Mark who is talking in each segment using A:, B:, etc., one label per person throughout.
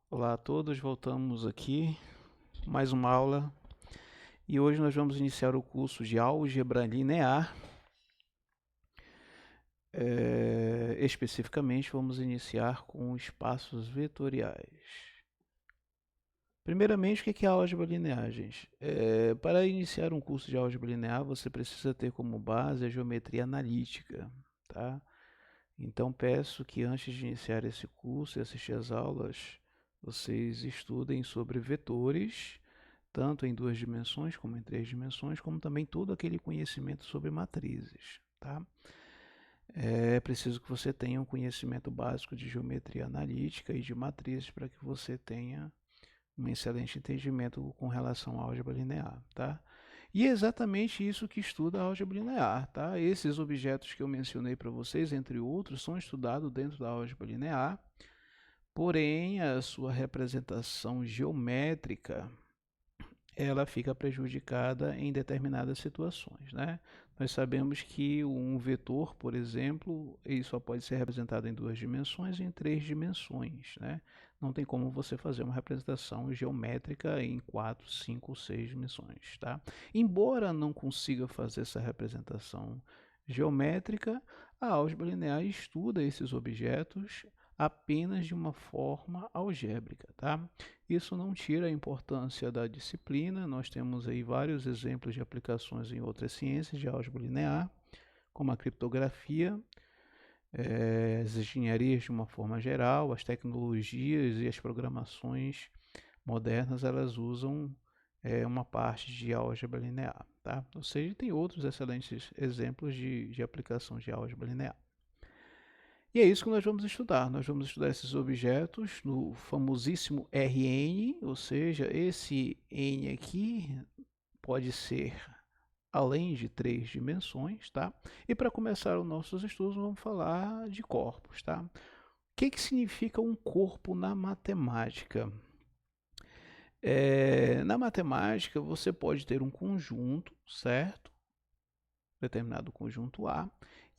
A: Olá a todos, voltamos aqui, mais uma aula, e hoje nós vamos iniciar o curso de Álgebra Linear. Especificamente, vamos iniciar com espaços vetoriais. Primeiramente, o que é álgebra linear, gente? Para iniciar um curso de álgebra linear, você precisa ter como base a geometria analítica, tá? Então, peço que antes de iniciar esse curso e assistir às aulas, vocês estudem sobre vetores, tanto em duas dimensões como em três dimensões, como também todo aquele conhecimento sobre matrizes, tá? É preciso que você tenha um conhecimento básico de geometria analítica e de matrizes para que você tenha um excelente entendimento com relação à álgebra linear, tá? E é exatamente isso que estuda a álgebra linear, tá? Esses objetos que eu mencionei para vocês, entre outros, são estudados dentro da álgebra linear, porém a sua representação geométrica ela fica prejudicada em determinadas situações, né? Nós sabemos que um vetor, por exemplo, ele só pode ser representado em duas dimensões e em três dimensões, né? Não tem como você fazer uma representação geométrica em quatro, cinco, seis dimensões, tá? Embora não consiga fazer essa representação geométrica, a álgebra linear estuda esses objetos apenas de uma forma algébrica, tá? Isso não tira a importância da disciplina, nós temos aí vários exemplos de aplicações em outras ciências de álgebra linear, como a criptografia, as engenharias de uma forma geral, as tecnologias e as programações modernas, elas usam uma parte de álgebra linear, tá? Ou seja, tem outros excelentes exemplos de aplicação de álgebra linear. E é isso que nós vamos estudar. Nós vamos estudar esses objetos no famosíssimo Rn, ou seja, esse n aqui pode ser além de três dimensões, tá? E para começar os nossos estudos, vamos falar de corpos, tá? O que significa um corpo na matemática? Na matemática, você pode ter um conjunto, certo? Determinado conjunto A,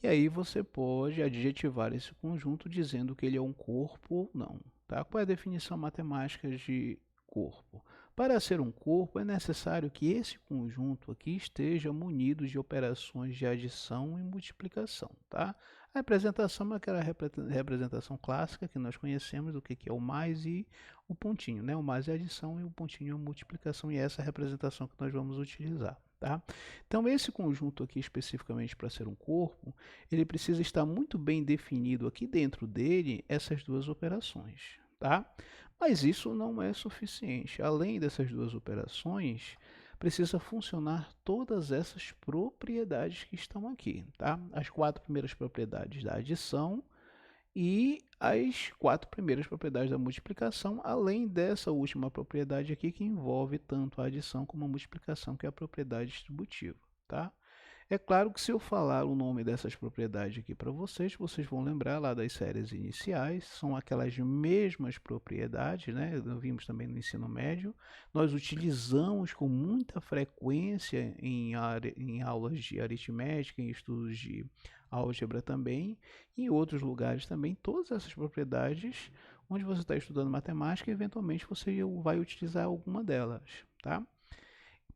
A: e aí você pode adjetivar esse conjunto dizendo que ele é um corpo ou não. Tá? Qual é a definição matemática de corpo? Para ser um corpo, é necessário que esse conjunto aqui esteja munido de operações de adição e multiplicação. Tá? A representação é aquela representação clássica que nós conhecemos do que é o mais e o pontinho. Né? O mais é a adição e o pontinho é a multiplicação, e essa é a representação que nós vamos utilizar. Tá? Então, esse conjunto aqui, especificamente para ser um corpo, ele precisa estar muito bem definido aqui dentro dele essas duas operações, tá? Mas isso não é suficiente. Além dessas duas operações, precisa funcionar todas essas propriedades que estão aqui, tá? As quatro primeiras propriedades da adição e as quatro primeiras propriedades da multiplicação, além dessa última propriedade aqui que envolve tanto a adição como a multiplicação, que é a propriedade distributiva, tá? É claro que se eu falar o nome dessas propriedades aqui para vocês, vocês vão lembrar lá das séries iniciais, são aquelas mesmas propriedades, né? Nós vimos também no ensino médio. Nós utilizamos com muita frequência em aulas de aritmética, em estudos de álgebra também, e em outros lugares também, todas essas propriedades, onde você está estudando matemática, eventualmente você vai utilizar alguma delas, tá?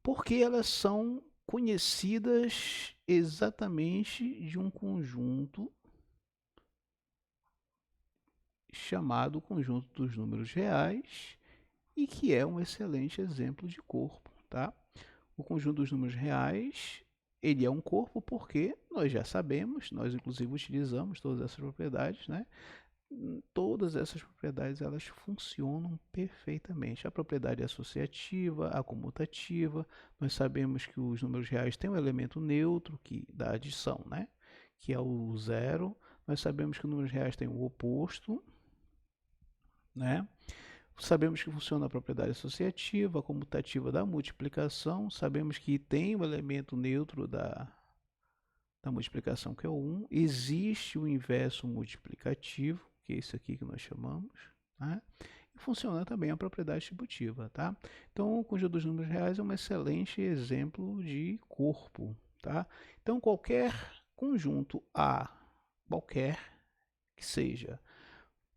A: Porque elas são conhecidas exatamente de um conjunto chamado conjunto dos números reais e que é um excelente exemplo de corpo, tá? O conjunto dos números reais, ele é um corpo porque nós já sabemos, nós inclusive utilizamos todas essas propriedades, né? Todas essas propriedades elas funcionam perfeitamente. A propriedade associativa, a comutativa, nós sabemos que os números reais têm um elemento neutro que da adição, né? Que é o zero. Nós sabemos que os números reais têm o oposto, né? Sabemos que funciona a propriedade associativa, a comutativa da multiplicação. Sabemos que tem o elemento neutro da multiplicação, que é o 1. Existe o inverso multiplicativo, que é isso aqui que nós chamamos, né? E funciona também a propriedade distributiva, tá? Então, o conjunto dos números reais é um excelente exemplo de corpo, tá? Então, qualquer conjunto A, qualquer que seja,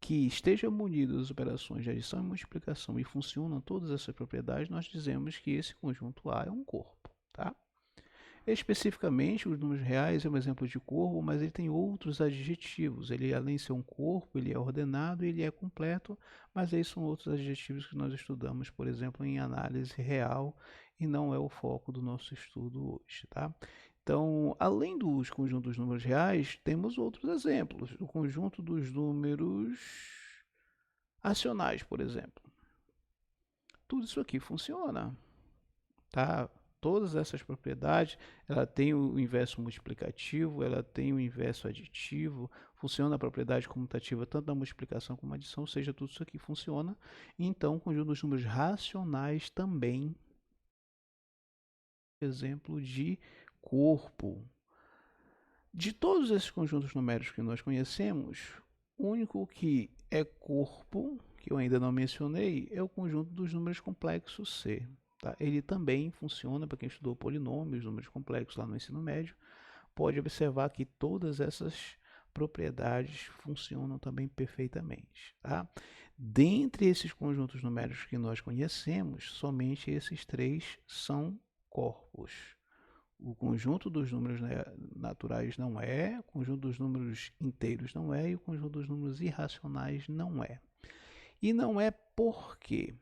A: que esteja munido das operações de adição e multiplicação e funcionam todas essas propriedades, nós dizemos que esse conjunto A é um corpo, tá? Especificamente, os números reais é um exemplo de corpo, mas ele tem outros adjetivos. Ele, além de ser um corpo, ele é ordenado e ele é completo, mas aí são outros adjetivos que nós estudamos, por exemplo, em análise real, e não é o foco do nosso estudo hoje, tá? Então, além dos conjuntos dos números reais, temos outros exemplos. O conjunto dos números racionais, por exemplo. Tudo isso aqui funciona, tá? Todas essas propriedades, ela tem o inverso multiplicativo, ela tem o inverso aditivo, funciona a propriedade comutativa tanto da multiplicação como da adição, ou seja, tudo isso aqui funciona. Então, o conjunto dos números racionais também, exemplo de corpo. De todos esses conjuntos numéricos que nós conhecemos, o único que é corpo, que eu ainda não mencionei, é o conjunto dos números complexos C. Tá? Ele também funciona para quem estudou polinômios, números complexos lá no ensino médio. Pode observar que todas essas propriedades funcionam também perfeitamente. Tá? Dentre esses conjuntos numéricos que nós conhecemos, somente esses três são corpos. O conjunto dos números naturais não é, o conjunto dos números inteiros não é, e o conjunto dos números irracionais não é. E não é por quê?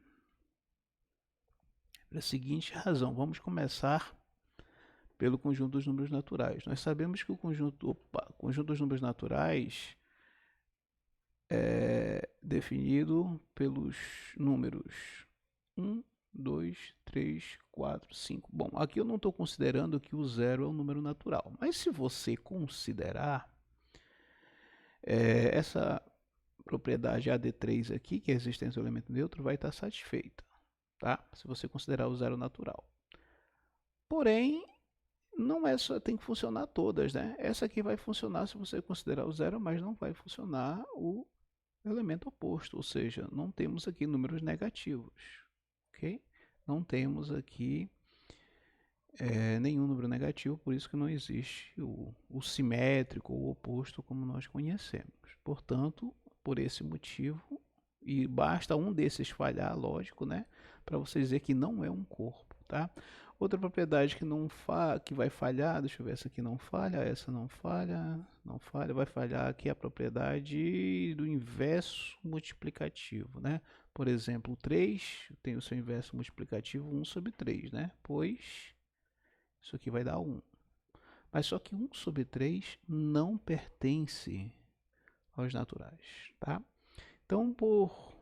A: Pela seguinte razão, vamos começar pelo conjunto dos números naturais. Nós sabemos que o conjunto dos números naturais é definido pelos números 1, 2, 3, 4, 5. Bom, aqui eu não estou considerando que o zero é um número natural, mas se você considerar essa propriedade AD3 aqui, que é a existência do elemento neutro, vai estar satisfeita, tá? Se você considerar o zero natural. Porém, não é só, tem que funcionar todas, né? Essa aqui vai funcionar se você considerar o zero, mas não vai funcionar o elemento oposto, ou seja, não temos aqui números negativos, ok? Não temos aqui nenhum número negativo, por isso que não existe o simétrico ou o oposto como nós conhecemos. Portanto, por esse motivo, e basta um desses falhar, lógico, né, para você dizer que não é um corpo, tá? Outra propriedade que vai falhar, deixa eu ver, essa aqui não falha, essa não falha, não falha, vai falhar aqui a propriedade do inverso multiplicativo, né? Por exemplo, 3 tem o seu inverso multiplicativo 1 sobre 3, né? Pois isso aqui vai dar 1. Mas só que 1 sobre 3 não pertence aos naturais, tá? Então, por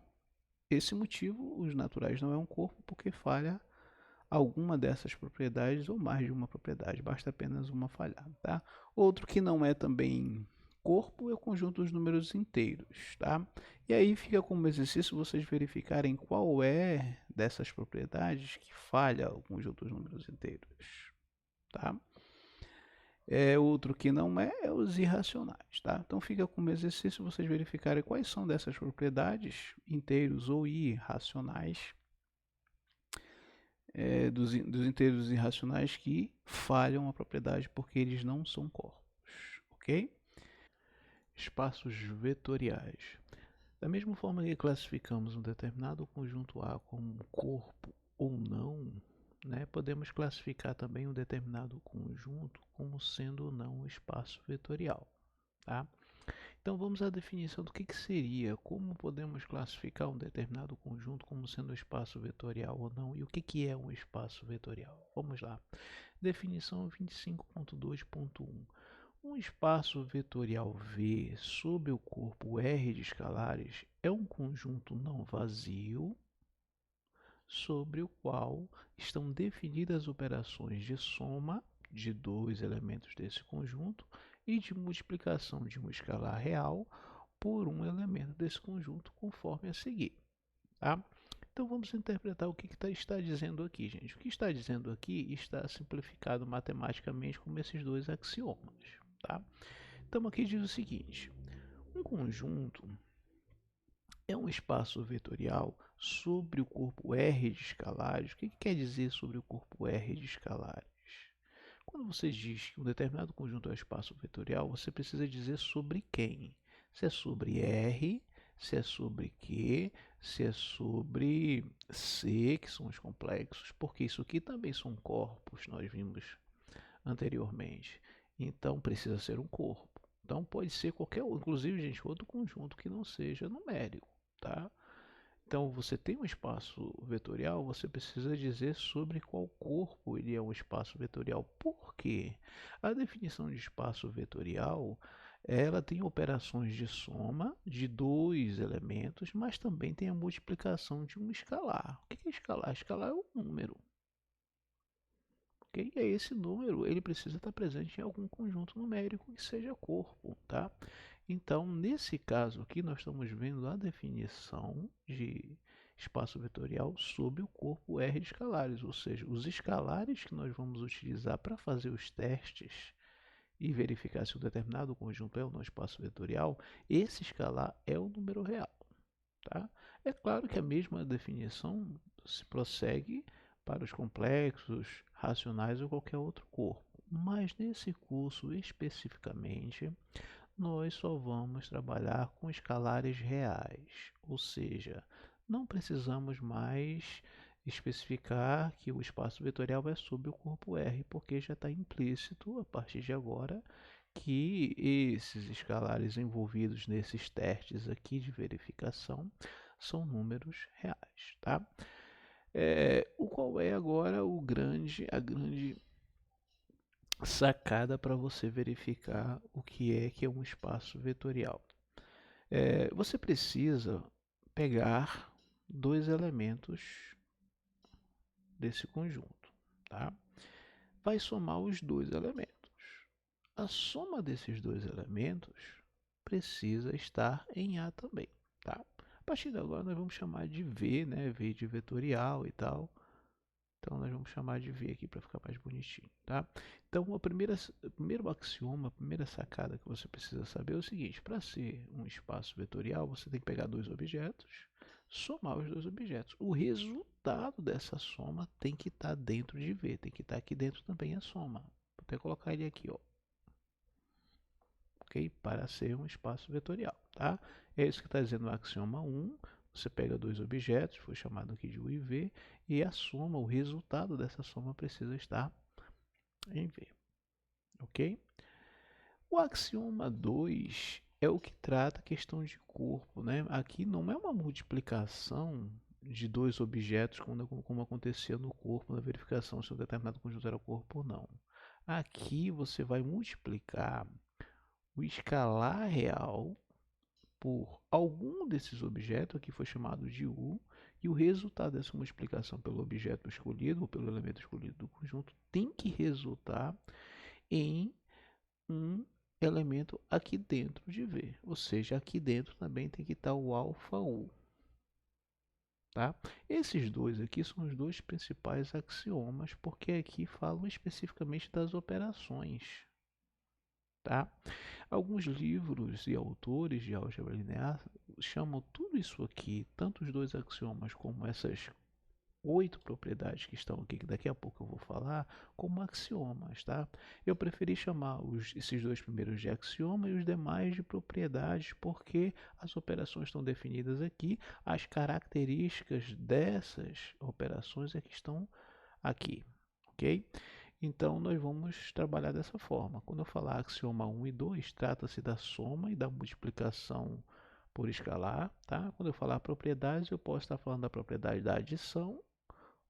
A: esse motivo, os naturais não é um corpo porque falha alguma dessas propriedades ou mais de uma propriedade, basta apenas uma falhar, tá? Outro que não é também corpo é o conjunto dos números inteiros, tá? E aí fica como exercício vocês verificarem qual é dessas propriedades que falha o conjunto dos números inteiros, tá? Outro que não é os irracionais, tá? Então fica como exercício vocês verificarem quais são dessas propriedades, inteiros ou irracionais, dos inteiros irracionais que falham a propriedade porque eles não são corpos, ok? Espaços vetoriais. Da mesma forma que classificamos um determinado conjunto A como corpo ou não, né, podemos classificar também um determinado conjunto como sendo ou não um espaço vetorial. Tá? Então vamos à definição do que seria, como podemos classificar um determinado conjunto como sendo um espaço vetorial ou não, e o que é um espaço vetorial. Vamos lá. Definição 25.2.1. Um espaço vetorial V sob o corpo R de escalares é um conjunto não vazio sobre o qual estão definidas operações de soma de dois elementos desse conjunto e de multiplicação de um escalar real por um elemento desse conjunto, conforme a seguir. Tá? Então vamos interpretar o que está dizendo aqui, gente. O que está dizendo aqui está simplificado matematicamente como esses dois axiomas. Tá? Então aqui diz o seguinte: um conjunto é um espaço vetorial sobre o corpo R de escalares. O que quer dizer sobre o corpo R de escalares? Quando você diz que um determinado conjunto é um espaço vetorial, você precisa dizer sobre quem. Se é sobre R, se é sobre Q, se é sobre C, que são os complexos, porque isso aqui também são corpos, nós vimos anteriormente. Então precisa ser um corpo. Então pode ser qualquer outro, inclusive, gente, outro conjunto que não seja numérico, tá? Então você tem um espaço vetorial, você precisa dizer sobre qual corpo ele é um espaço vetorial. Por quê? A definição de espaço vetorial, ela tem operações de soma de dois elementos, mas também tem a multiplicação de um escalar. O que é escalar? Escalar é um número. Ok? E esse número ele precisa estar presente em algum conjunto numérico que seja corpo, tá? Então, nesse caso aqui, nós estamos vendo a definição de espaço vetorial sob o corpo R de escalares, ou seja, os escalares que nós vamos utilizar para fazer os testes e verificar se um determinado conjunto é ou não espaço vetorial, esse escalar é o número real, tá? É claro que a mesma definição se prossegue para os complexos, racionais ou qualquer outro corpo, mas nesse curso especificamente nós só vamos trabalhar com escalares reais, ou seja, não precisamos mais especificar que o espaço vetorial é sobre o corpo R, porque já está implícito a partir de agora que esses escalares envolvidos nesses testes aqui de verificação são números reais, tá? O qual é agora a grande sacada para você verificar o que é um espaço vetorial. Você precisa pegar dois elementos desse conjunto, tá? Vai somar os dois elementos. A soma desses dois elementos precisa estar em A também, tá? A partir de agora nós vamos chamar de V, né? V de vetorial e tal. Então nós vamos chamar de V aqui para ficar mais bonitinho, tá? Então o primeiro axioma, a primeira sacada que você precisa saber é o seguinte: para ser um espaço vetorial, você tem que pegar dois objetos, somar os dois objetos. O resultado dessa soma tem que estar dentro de V, tem que estar aqui dentro também a soma. Vou até colocar ele aqui, ó. Ok? Para ser um espaço vetorial, tá? É isso que está dizendo o axioma 1. Você pega dois objetos, foi chamado aqui de U e V, e a soma, o resultado dessa soma precisa estar em V. Ok? O axioma 2 é o que trata a questão de corpo, né? Aqui não é uma multiplicação de dois objetos como acontecia no corpo, na verificação se um determinado conjunto era corpo ou não. Aqui você vai multiplicar o escalar real por algum desses objetos, aqui foi chamado de U, e o resultado dessa multiplicação pelo objeto escolhido, ou pelo elemento escolhido do conjunto, tem que resultar em um elemento aqui dentro de V. Ou seja, aqui dentro também tem que estar o alfa U. Tá? Esses dois aqui são os dois principais axiomas, porque aqui falam especificamente das operações. Tá? Alguns livros e autores de álgebra linear chamam tudo isso aqui, tanto os dois axiomas como essas 8 propriedades que estão aqui, que daqui a pouco eu vou falar, como axiomas, tá? Eu preferi chamar esses dois primeiros de axioma e os demais de propriedades, porque as operações estão definidas aqui, as características dessas operações é que estão aqui, ok? Então, nós vamos trabalhar dessa forma. Quando eu falar axioma 1 e 2, trata-se da soma e da multiplicação por escalar, tá? Quando eu falar propriedades, eu posso estar falando da propriedade da adição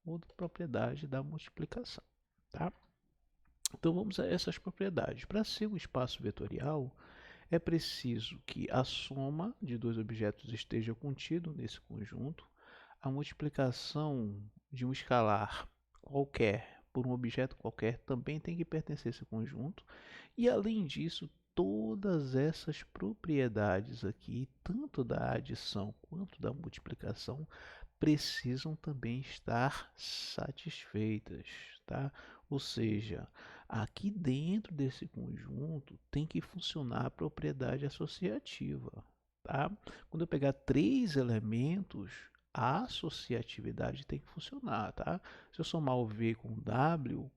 A: ou da propriedade da multiplicação, tá? Então, vamos a essas propriedades. Para ser um espaço vetorial, é preciso que a soma de dois objetos esteja contido nesse conjunto, a multiplicação de um escalar qualquer por um objeto qualquer também tem que pertencer a esse conjunto. E além disso, todas essas propriedades aqui, tanto da adição quanto da multiplicação, precisam também estar satisfeitas, tá? Ou seja, aqui dentro desse conjunto tem que funcionar a propriedade associativa, tá? Quando eu pegar três elementos, a associatividade tem que funcionar, tá? Se eu somar o V com W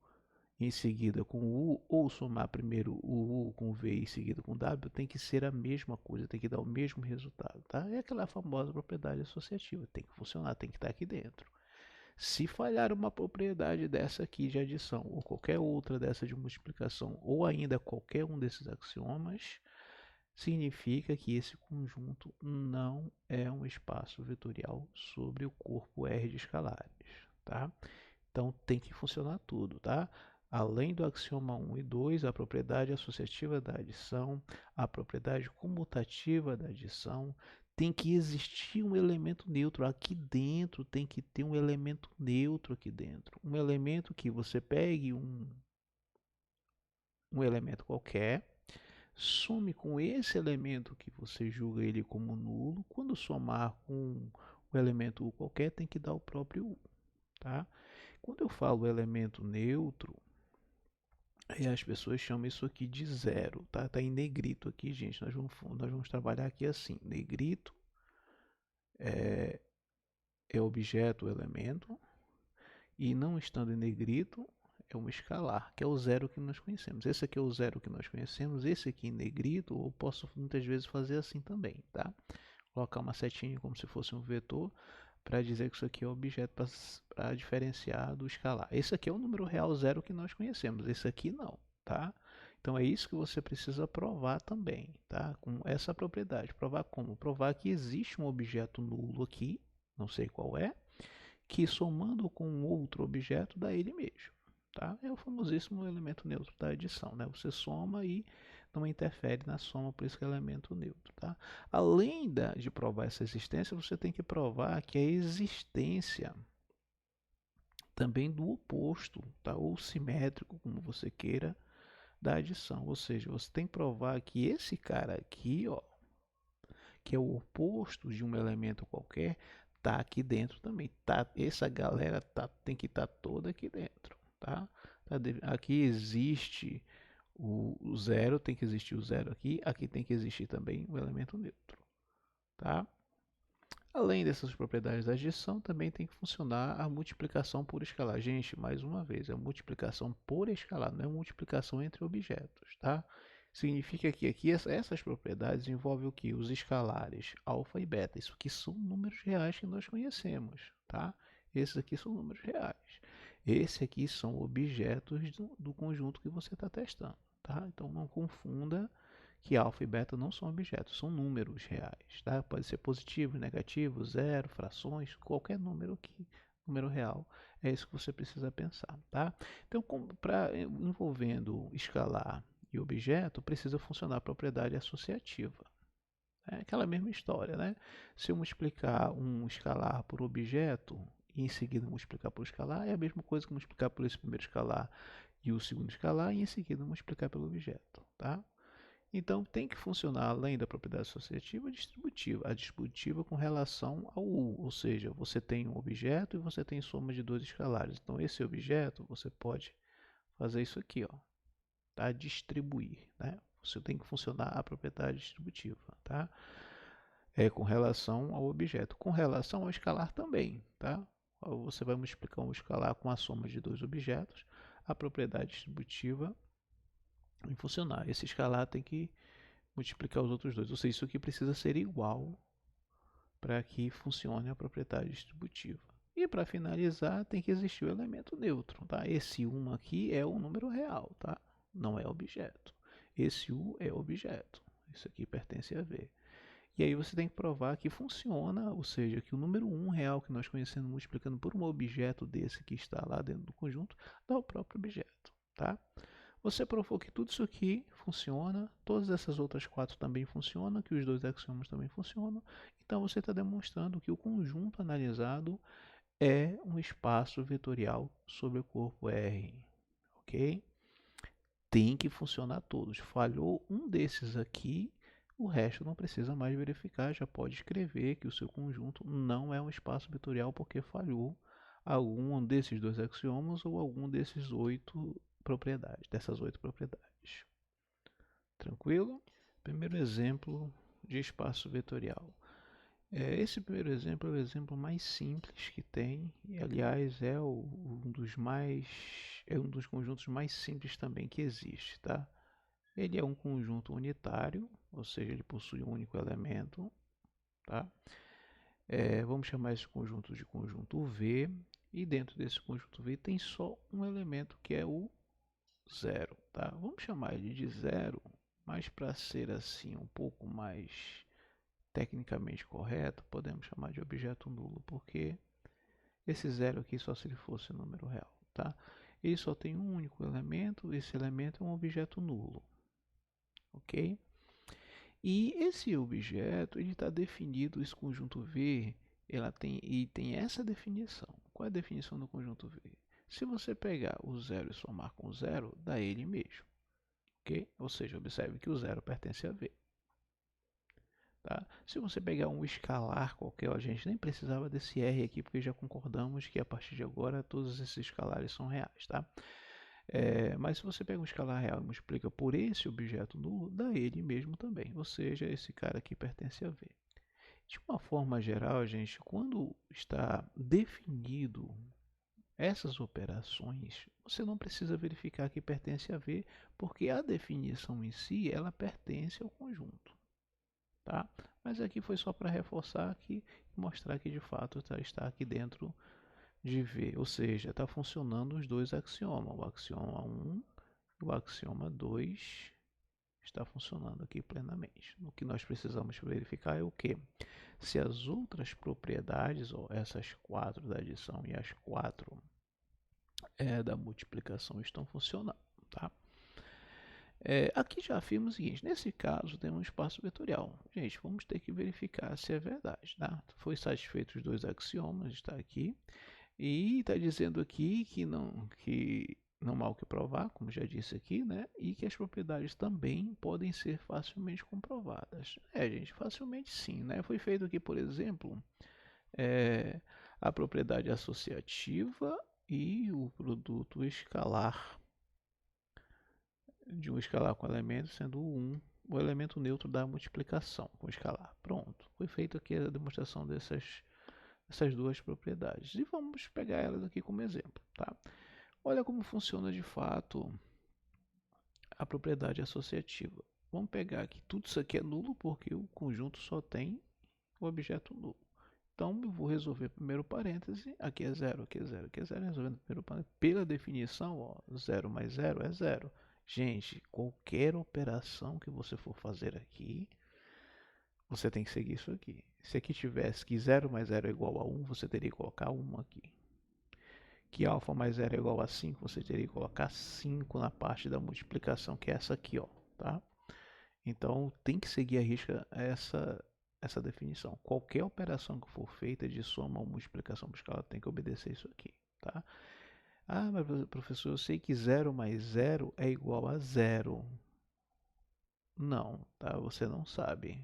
A: em seguida com U, ou somar primeiro o U com V em seguida com W, tem que ser a mesma coisa, tem que dar o mesmo resultado, tá? É aquela famosa propriedade associativa, tem que funcionar, tem que estar aqui dentro. Se falhar uma propriedade dessa aqui de adição, ou qualquer outra dessa de multiplicação, ou ainda qualquer um desses axiomas, significa que esse conjunto não é um espaço vetorial sobre o corpo R de escalares, tá? Então tem que funcionar tudo, tá? Além do axioma 1 e 2, a propriedade associativa da adição, a propriedade comutativa da adição, tem que existir um elemento neutro aqui dentro, tem que ter um elemento neutro aqui dentro. Um elemento que você pegue um elemento qualquer, some com esse elemento que você julga ele como nulo. Quando somar com o elemento U qualquer, tem que dar o próprio U, tá? Quando eu falo elemento neutro, as pessoas chamam isso aqui de zero, tá? Tá em negrito aqui, gente. Nós vamos trabalhar aqui assim. Negrito é objeto, elemento, e não estando em negrito é um escalar, que é o zero que nós conhecemos. Esse aqui é o zero que nós conhecemos. Esse aqui em negrito, eu posso muitas vezes fazer assim também, tá? Colocar uma setinha como se fosse um vetor para dizer que isso aqui é objeto para diferenciar do escalar. Esse aqui é o número real zero que nós conhecemos, esse aqui não, tá? Então é isso que você precisa provar também, tá? Com essa propriedade. Provar como? Provar que existe um objeto nulo aqui, não sei qual é, que somando com outro objeto dá ele mesmo, tá? É o famosíssimo elemento neutro da adição, né? Você soma e não interfere na soma, por isso que é elemento neutro, tá? Além de provar essa existência, você tem que provar que a existência também do oposto, tá? Ou simétrico, como você queira, da adição. Ou seja, você tem que provar que esse cara aqui, ó, que é o oposto de um elemento qualquer, tá aqui dentro também. Tá, essa galera tem que estar toda aqui dentro, tá? Aqui existe o zero, tem que existir o zero aqui. Aqui tem que existir também o elemento neutro, tá? Além dessas propriedades da adição, também tem que funcionar a multiplicação por escalar. Gente, mais uma vez, é multiplicação por escalar, não é multiplicação entre objetos, tá? Significa que aqui essas propriedades envolvem o que? Os escalares alfa e beta. Isso aqui são números reais que nós conhecemos, tá? Esses aqui são números reais. Esse aqui são objetos do conjunto que você está testando, tá? Então não confunda que alfa e beta não são objetos, são números reais, tá? Pode ser positivo, negativo, zero, frações, qualquer número que número real. É isso que você precisa pensar, tá? Então, envolvendo escalar e objeto, precisa funcionar a propriedade associativa. É aquela mesma história, né? Se eu multiplicar um escalar por objeto e em seguida multiplicar por escalar, é a mesma coisa que multiplicar por esse primeiro escalar e o segundo escalar e em seguida multiplicar pelo objeto, tá? Então tem que funcionar além da propriedade associativa, a distributiva com relação ao U, ou seja, você tem um objeto e você tem soma de dois escalares. Então esse objeto você pode fazer isso aqui, ó, tá? Distribuir, né? Você tem que funcionar a propriedade distributiva, tá? É com relação ao objeto, com relação ao escalar também, tá? Você vai multiplicar um escalar com a soma de dois objetos, a propriedade distributiva vai funcionar. Esse escalar tem que multiplicar os outros dois. Ou seja, isso aqui precisa ser igual para que funcione a propriedade distributiva. E para finalizar, tem que existir o elemento neutro, tá? Esse 1 aqui é o número real, tá? Não é objeto. Esse U é objeto. Isso aqui pertence a V. E aí você tem que provar que funciona, ou seja, que o número 1 real que nós conhecemos multiplicando por um objeto desse que está lá dentro do conjunto, dá o próprio objeto, tá? Você provou que tudo isso aqui funciona, todas essas outras quatro também funcionam, que os dois axiomas também funcionam. Então você está demonstrando que o conjunto analisado é um espaço vetorial sobre o corpo R, ok? Tem que funcionar todos. Falhou um desses aqui, o resto não precisa mais verificar, já pode escrever que o seu conjunto não é um espaço vetorial porque falhou algum desses dois axiomas ou algum desses dessas oito propriedades. Tranquilo? Primeiro exemplo de espaço vetorial. Esse primeiro exemplo é o exemplo mais simples que tem, e aliás é um dos conjuntos mais simples também que existe, tá? Ele é um conjunto unitário, ou seja, ele possui um único elemento, tá? Vamos chamar esse conjunto de conjunto V, e dentro desse conjunto V tem só um elemento que é o zero, tá? Vamos chamar ele de zero, mas para ser assim um pouco mais tecnicamente correto, podemos chamar de objeto nulo, porque esse zero aqui só se ele fosse número real, tá? Ele só tem um único elemento, esse elemento é um objeto nulo, ok? E esse objeto, ele está definido, esse conjunto V, e tem essa definição. Qual é a definição do conjunto V? Se você pegar o zero e somar com o zero, dá ele mesmo, ok? Ou seja, observe que o zero pertence a V. Tá? Se você pegar um escalar qualquer, a gente nem precisava desse R aqui, porque já concordamos que a partir de agora todos esses escalares são reais. Tá? Mas se você pega um escalar real e multiplica por esse objeto nulo, dá ele mesmo também. Ou seja, esse cara aqui pertence a V. De uma forma geral, gente, quando está definido essas operações, você não precisa verificar que pertence a V, porque a definição em si, ela pertence ao conjunto. Tá? Mas aqui foi só para reforçar aqui e mostrar que de fato está aqui dentro de V, ou seja, está funcionando os dois axiomas, o axioma 1 e o axioma 2 está funcionando aqui plenamente. O que nós precisamos verificar é o que? Se as outras propriedades, ou essas quatro da adição e as quatro da multiplicação estão funcionando. Tá? Aqui já afirma o seguinte, nesse caso temos um espaço vetorial. Gente, vamos ter que verificar se é verdade. Tá? Foi satisfeito os dois axiomas, está aqui. E está dizendo aqui que não há o que provar, como já disse aqui, né? E que as propriedades também podem ser facilmente comprovadas. Gente, facilmente sim, né? Foi feito aqui, por exemplo, a propriedade associativa e o produto escalar de um escalar com elemento sendo o elemento neutro da multiplicação com o escalar. Pronto, foi feito aqui a demonstração essas duas propriedades. E vamos pegar elas aqui como exemplo. Tá? Olha como funciona de fato a propriedade associativa. Vamos pegar aqui, tudo isso aqui é nulo porque o conjunto só tem o objeto nulo. Então eu vou resolver primeiro parêntese, aqui é zero, aqui é zero, aqui é zero, resolvendo primeiro parêntese. Pela definição, ó, 0 mais 0 é 0. Gente, qualquer operação que você for fazer aqui, você tem que seguir isso aqui. Se aqui tivesse que 0 mais 0 é igual a 1, você teria que colocar 1 aqui. Que alfa mais 0 é igual a 5, você teria que colocar 5 na parte da multiplicação, que é essa aqui, ó, tá? Então, tem que seguir a risca essa definição. Qualquer operação que for feita de soma ou multiplicação por escala tem que obedecer isso aqui, tá? Ah, mas professor, eu sei que 0 mais 0 é igual a 0. Não, tá? Você não sabe.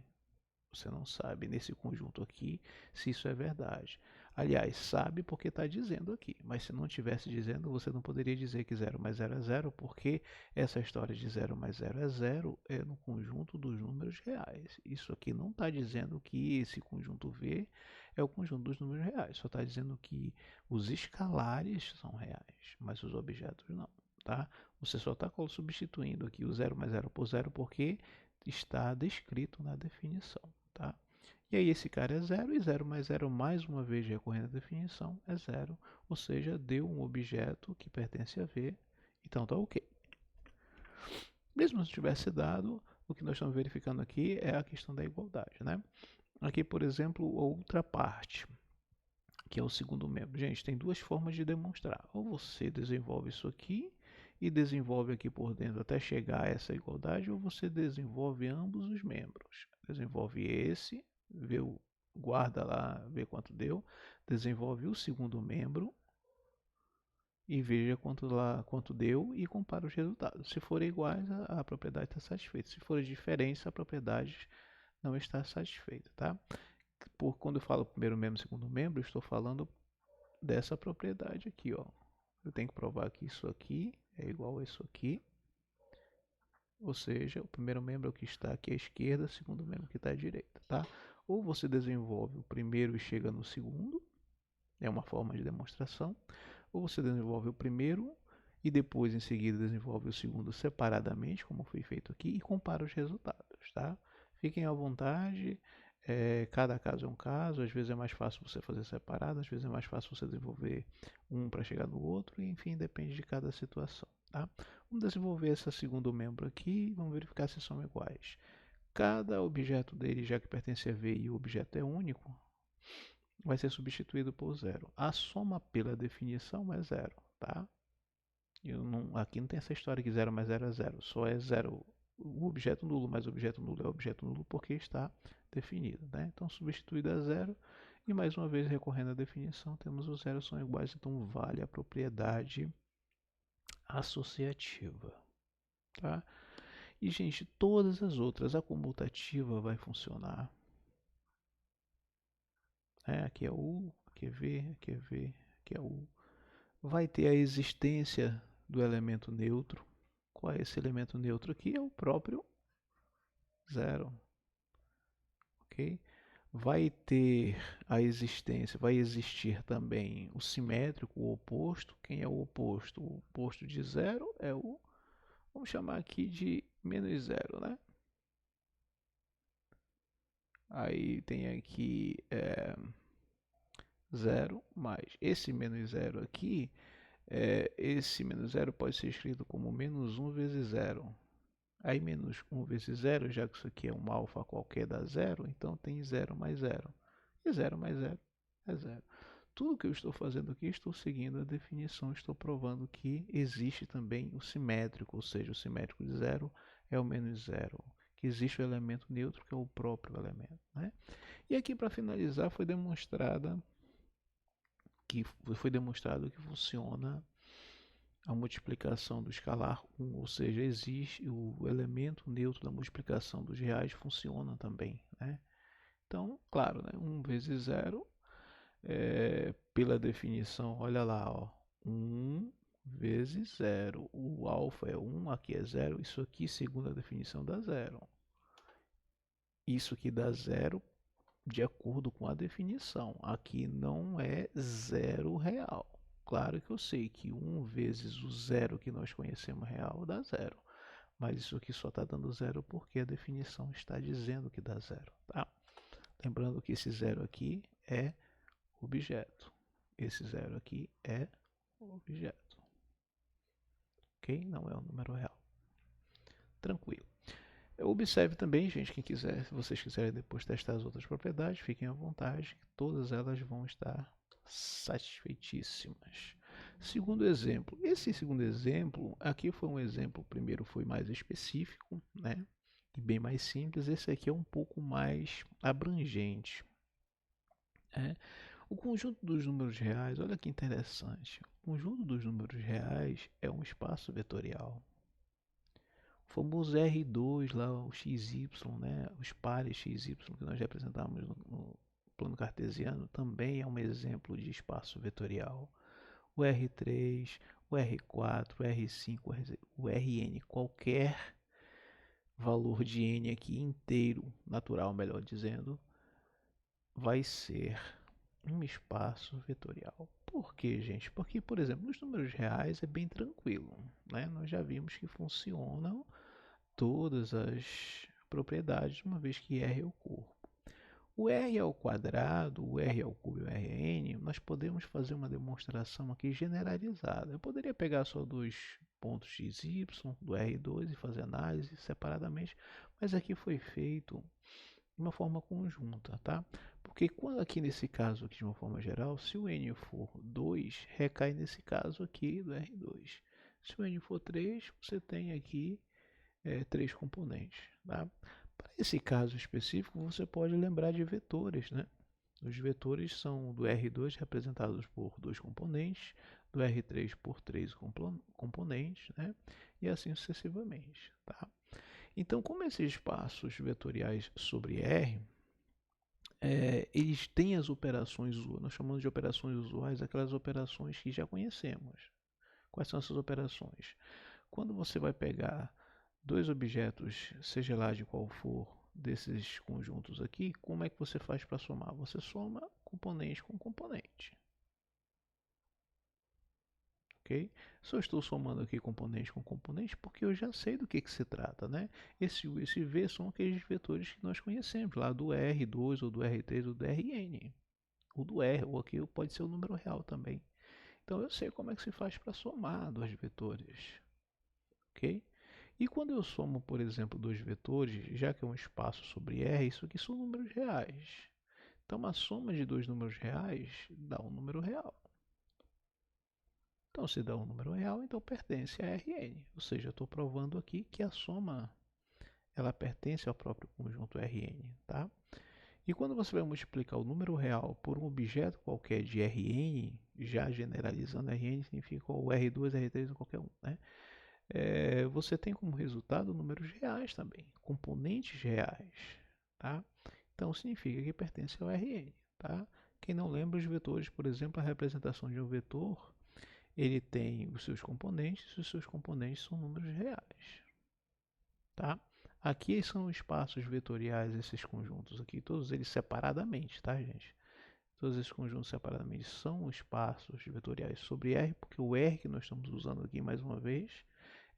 A: Você não sabe nesse conjunto aqui se isso é verdade. Aliás, sabe porque está dizendo aqui, mas se não estivesse dizendo, você não poderia dizer que 0 mais 0 é 0, porque essa história de 0 mais 0 é 0 é no conjunto dos números reais. Isso aqui não está dizendo que esse conjunto V é o conjunto dos números reais, só está dizendo que os escalares são reais, mas os objetos não. Tá? Você só está substituindo aqui o 0 mais 0 por 0 porque está descrito na definição. Tá? E aí esse cara é 0 e 0 mais 0 mais uma vez recorrendo à definição é 0, ou seja, deu um objeto que pertence a V, então tá ok. Mesmo se tivesse dado, o que nós estamos verificando aqui é a questão da igualdade, né? Aqui, por exemplo, outra parte, que é o segundo membro. Gente, tem duas formas de demonstrar. Ou você desenvolve isso aqui e desenvolve aqui por dentro até chegar a essa igualdade, ou você desenvolve ambos os membros. Desenvolve esse, guarda lá, vê quanto deu, desenvolve o segundo membro e veja quanto deu e compara os resultados. Se forem iguais, a propriedade está satisfeita. Se forem diferentes, a propriedade não está satisfeita, tá? Quando eu falo primeiro membro, segundo membro, eu estou falando dessa propriedade aqui, ó. Eu tenho que provar que isso aqui é igual a isso aqui. Ou seja, o primeiro membro é o que está aqui à esquerda, o segundo membro que está à direita, tá? Ou você desenvolve o primeiro e chega no segundo, é uma forma de demonstração, ou você desenvolve o primeiro e depois em seguida desenvolve o segundo separadamente, como foi feito aqui, e compara os resultados, tá? Fiquem à vontade, cada caso é um caso, às vezes é mais fácil você fazer separado, às vezes é mais fácil você desenvolver um para chegar no outro, e enfim, depende de cada situação, tá? Vamos desenvolver esse segundo membro aqui e vamos verificar se são iguais. Cada objeto dele, já que pertence a V e o objeto é único, vai ser substituído por zero. A soma pela definição é zero, tá? Aqui não tem essa história que 0 mais 0 é 0. Só é 0 o objeto nulo mais o objeto nulo é objeto nulo porque está definido, né? Então substituído a zero e mais uma vez recorrendo à definição temos os zeros são iguais, então vale a propriedade associativa, tá? E gente, todas as outras, a comutativa vai funcionar. Aqui é U, aqui é V, aqui é V, aqui é U. Vai ter a existência do elemento neutro. Qual é esse elemento neutro aqui? É o próprio zero, ok? Vai ter a existência, vai existir também o simétrico, o oposto. Quem é o oposto? O oposto de zero é o, vamos chamar aqui de menos zero, né? Aí tem aqui zero mais esse menos zero aqui. Esse menos zero pode ser escrito como menos 1 vezes zero. Aí menos 1 vezes zero, já que isso aqui é um alfa qualquer dá zero, então tem zero mais zero. E zero mais zero é zero. Tudo que eu estou fazendo aqui, estou seguindo a definição, estou provando que existe também o simétrico, ou seja, o simétrico de zero é o menos zero, que existe o elemento neutro, que é o próprio elemento, né? E aqui, para finalizar, foi demonstrado que funciona a multiplicação do escalar 1, ou seja, existe o elemento neutro da multiplicação dos reais funciona também, né? Então, claro, né? 1 vezes 0, pela definição, olha lá, ó, 1 vezes 0. O alfa é 1, aqui é 0, isso aqui, segundo a definição, dá 0. Isso aqui dá 0 de acordo com a definição. Aqui não é zero real. Claro que eu sei que 1 vezes o zero que nós conhecemos real dá zero. Mas isso aqui só está dando zero porque a definição está dizendo que dá zero. Tá? Lembrando que esse zero aqui é objeto. Esse zero aqui é objeto. Ok? Não é um número real. Tranquilo. Observe também, gente, quem quiser, se vocês quiserem depois testar as outras propriedades, fiquem à vontade, todas elas vão estar satisfeitíssimas. Segundo exemplo, esse segundo exemplo, aqui foi um exemplo, o primeiro foi mais específico, né, e bem mais simples, esse aqui é um pouco mais abrangente. O conjunto dos números reais, olha que interessante, o conjunto dos números reais é um espaço vetorial. O famoso R2 lá, o XY, né? Os pares XY que nós representamos no plano cartesiano também é um exemplo de espaço vetorial. O R3, o R4, o R5, o Rn, qualquer valor de n aqui inteiro, natural melhor dizendo, vai ser um espaço vetorial. Por quê, gente? Porque, por exemplo, nos números reais é bem tranquilo, né? Nós já vimos que funcionam todas as propriedades, uma vez que R é o corpo. O R ao quadrado, o R ao cubo e o Rn, nós podemos fazer uma demonstração aqui generalizada. Eu poderia pegar só dois pontos x e y do R2 e fazer análise separadamente, mas aqui foi feito de uma forma conjunta, tá? Porque quando aqui nesse caso aqui de uma forma geral, se o n for 2, recai nesse caso aqui do R2. Se o n for 3, você tem aqui 3 componentes. Tá? Para esse caso específico, você pode lembrar de vetores. Né? Os vetores são do R2 representados por 2 componentes, do R3 por 3 componentes, né? E assim sucessivamente. Tá? Então, como esses espaços vetoriais sobre R, eles têm as operações, nós chamamos de operações usuais, aquelas operações que já conhecemos. Quais são essas operações? Quando você vai pegar dois objetos, seja lá de qual for, desses conjuntos aqui, como é que você faz para somar? Você soma componente com componente. Ok? Só estou somando aqui componente com componente porque eu já sei do que se trata, né? Esse U e esse V são aqueles vetores que nós conhecemos, lá do R2, ou do R3, ou do Rn. Ou do R, ou aqui pode ser o número real também. Então eu sei como é que se faz para somar dois vetores. Ok? E quando eu somo, por exemplo, dois vetores, já que é um espaço sobre R, isso aqui são números reais. Então a soma de dois números reais dá um número real. Então se dá um número real, então pertence a Rn. Ou seja, eu estou provando aqui que a soma ela pertence ao próprio conjunto Rn. Tá? E quando você vai multiplicar o número real por um objeto qualquer de Rn, já generalizando Rn significa o R2, R3 ou qualquer um, né? Você tem como resultado números reais também, componentes reais, tá? Então significa que pertence ao Rn, tá? Quem não lembra os vetores, por exemplo, a representação de um vetor, ele tem os seus componentes, e os seus componentes são números reais, tá? Aqui são espaços vetoriais, esses conjuntos aqui, todos eles separadamente, tá, gente? Todos esses conjuntos separadamente são espaços vetoriais sobre R, porque o R que nós estamos usando aqui mais uma vez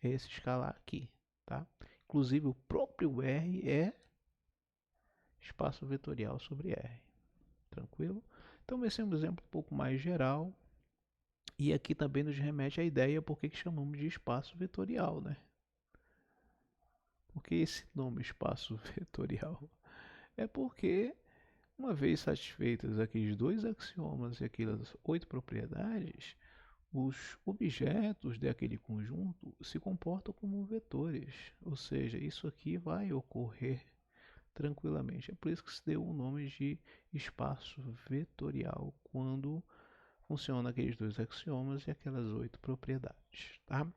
A: é esse escalar aqui, tá? Inclusive o próprio R é espaço vetorial sobre R, tranquilo? Então esse é um exemplo um pouco mais geral e aqui também nos remete à ideia por que chamamos de espaço vetorial, né? Porque esse nome espaço vetorial é porque uma vez satisfeitos aqueles dois axiomas e aquelas 8 propriedades, os objetos daquele conjunto se comportam como vetores, ou seja, isso aqui vai ocorrer tranquilamente. É por isso que se deu o nome de espaço vetorial quando funciona aqueles dois axiomas e aquelas 8 propriedades. Tá?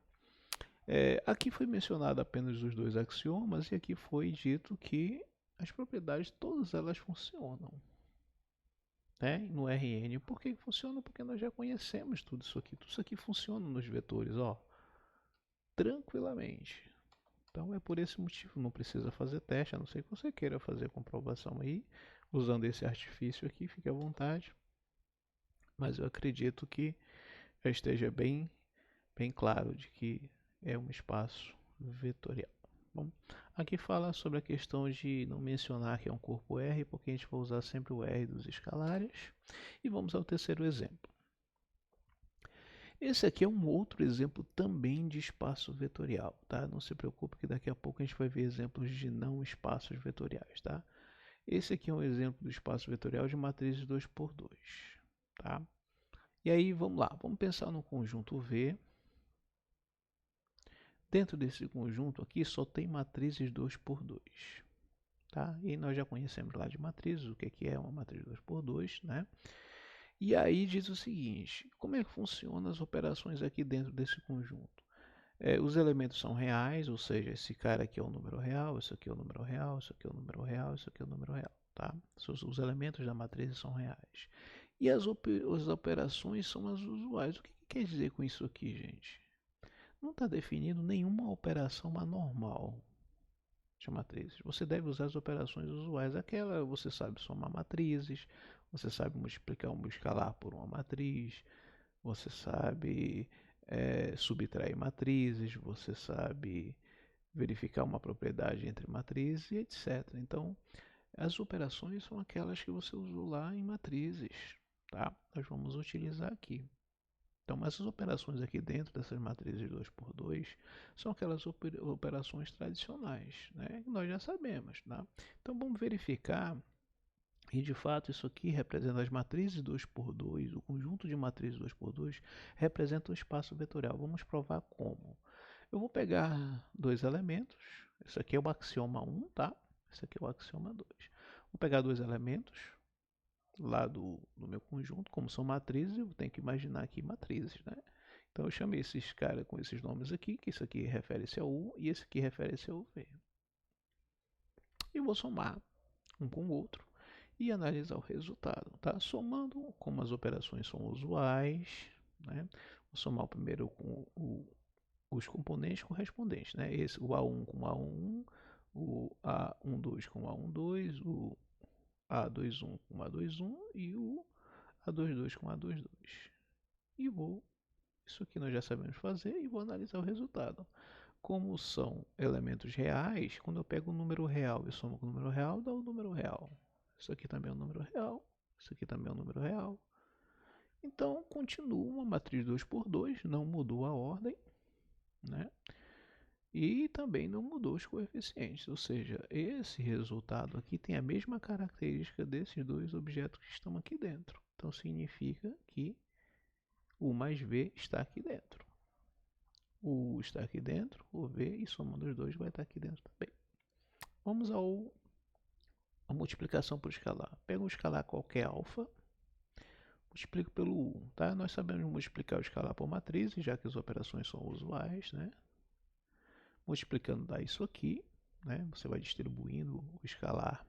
A: Aqui foi mencionado apenas os dois axiomas e aqui foi dito que as propriedades todas elas funcionam, né, no Rn. Por que funciona? Porque nós já conhecemos tudo isso aqui. Tudo isso aqui funciona nos vetores, ó, tranquilamente. Então é por esse motivo, não precisa fazer teste, a não ser que você queira fazer comprovação aí, usando esse artifício aqui, fique à vontade. Mas eu acredito que já esteja bem claro de que é um espaço vetorial. Bom, aqui fala sobre a questão de não mencionar que é um corpo R, porque a gente vai usar sempre o R dos escalares. E vamos ao terceiro exemplo. Esse aqui é um outro exemplo também de espaço vetorial, tá? Não se preocupe que daqui a pouco a gente vai ver exemplos de não espaços vetoriais, tá? Esse aqui é um exemplo do espaço vetorial de matrizes 2×2, tá? E aí, vamos lá, vamos pensar no conjunto V. Dentro desse conjunto aqui só tem matrizes 2×2, tá? E nós já conhecemos lá de matrizes, o que é uma matriz 2×2, né? E aí diz o seguinte, como é que funcionam as operações aqui dentro desse conjunto? Os elementos são reais, ou seja, esse cara aqui é o número real, isso aqui é o número real, isso aqui é o número real, isso aqui é o número real, tá? Os elementos da matriz são reais. E as operações são as usuais. O que quer dizer com isso aqui, gente? Não está definido nenhuma operação anormal de matrizes. Você deve usar as operações usuais. Aquela você sabe somar matrizes, você sabe multiplicar um escalar por uma matriz, você sabe subtrair matrizes, você sabe verificar uma propriedade entre matrizes e etc. Então, as operações são aquelas que você usou lá em matrizes, tá? Nós vamos utilizar aqui. Então, essas operações aqui dentro dessas matrizes 2×2 são aquelas operações tradicionais, né? Que nós já sabemos, tá? Então, vamos verificar e de fato isso aqui representa as matrizes 2×2, o conjunto de matrizes 2×2 representa o espaço vetorial. Vamos provar como. Eu vou pegar dois elementos, esse aqui é o axioma 1, tá? Esse aqui é o axioma 2. Vou pegar dois elementos lá do meu conjunto, como são matrizes, eu tenho que imaginar aqui matrizes, né? Então eu chamei esses caras com esses nomes aqui, que isso aqui refere-se ao U e esse aqui refere-se ao V. E vou somar um com o outro e analisar o resultado, tá? Somando, como as operações são usuais, né? Vou somar o primeiro com os componentes correspondentes, né? Esse, o A1 com o A1, o A12 com o A12, o A21 com o A21 e o A22 com o A22. E isso aqui nós já sabemos fazer e vou analisar o resultado. Como são elementos reais, quando eu pego o número real e somo com o número real, dá o número real. Isso aqui também é um número real, isso aqui também é um número real. Então, continua uma matriz 2 por 2, não mudou a ordem, né? E também não mudou os coeficientes, ou seja, esse resultado aqui tem a mesma característica desses dois objetos que estão aqui dentro. Então, significa que o mais V está aqui dentro. O U está aqui dentro, o V, e somando os dois vai estar aqui dentro também. Vamos à multiplicação por escalar. Pega um escalar qualquer alfa, multiplico pelo U, tá? Nós sabemos multiplicar o escalar por matrizes, já que as operações são usuais, né? Multiplicando dá isso aqui, né? Você vai distribuindo o escalar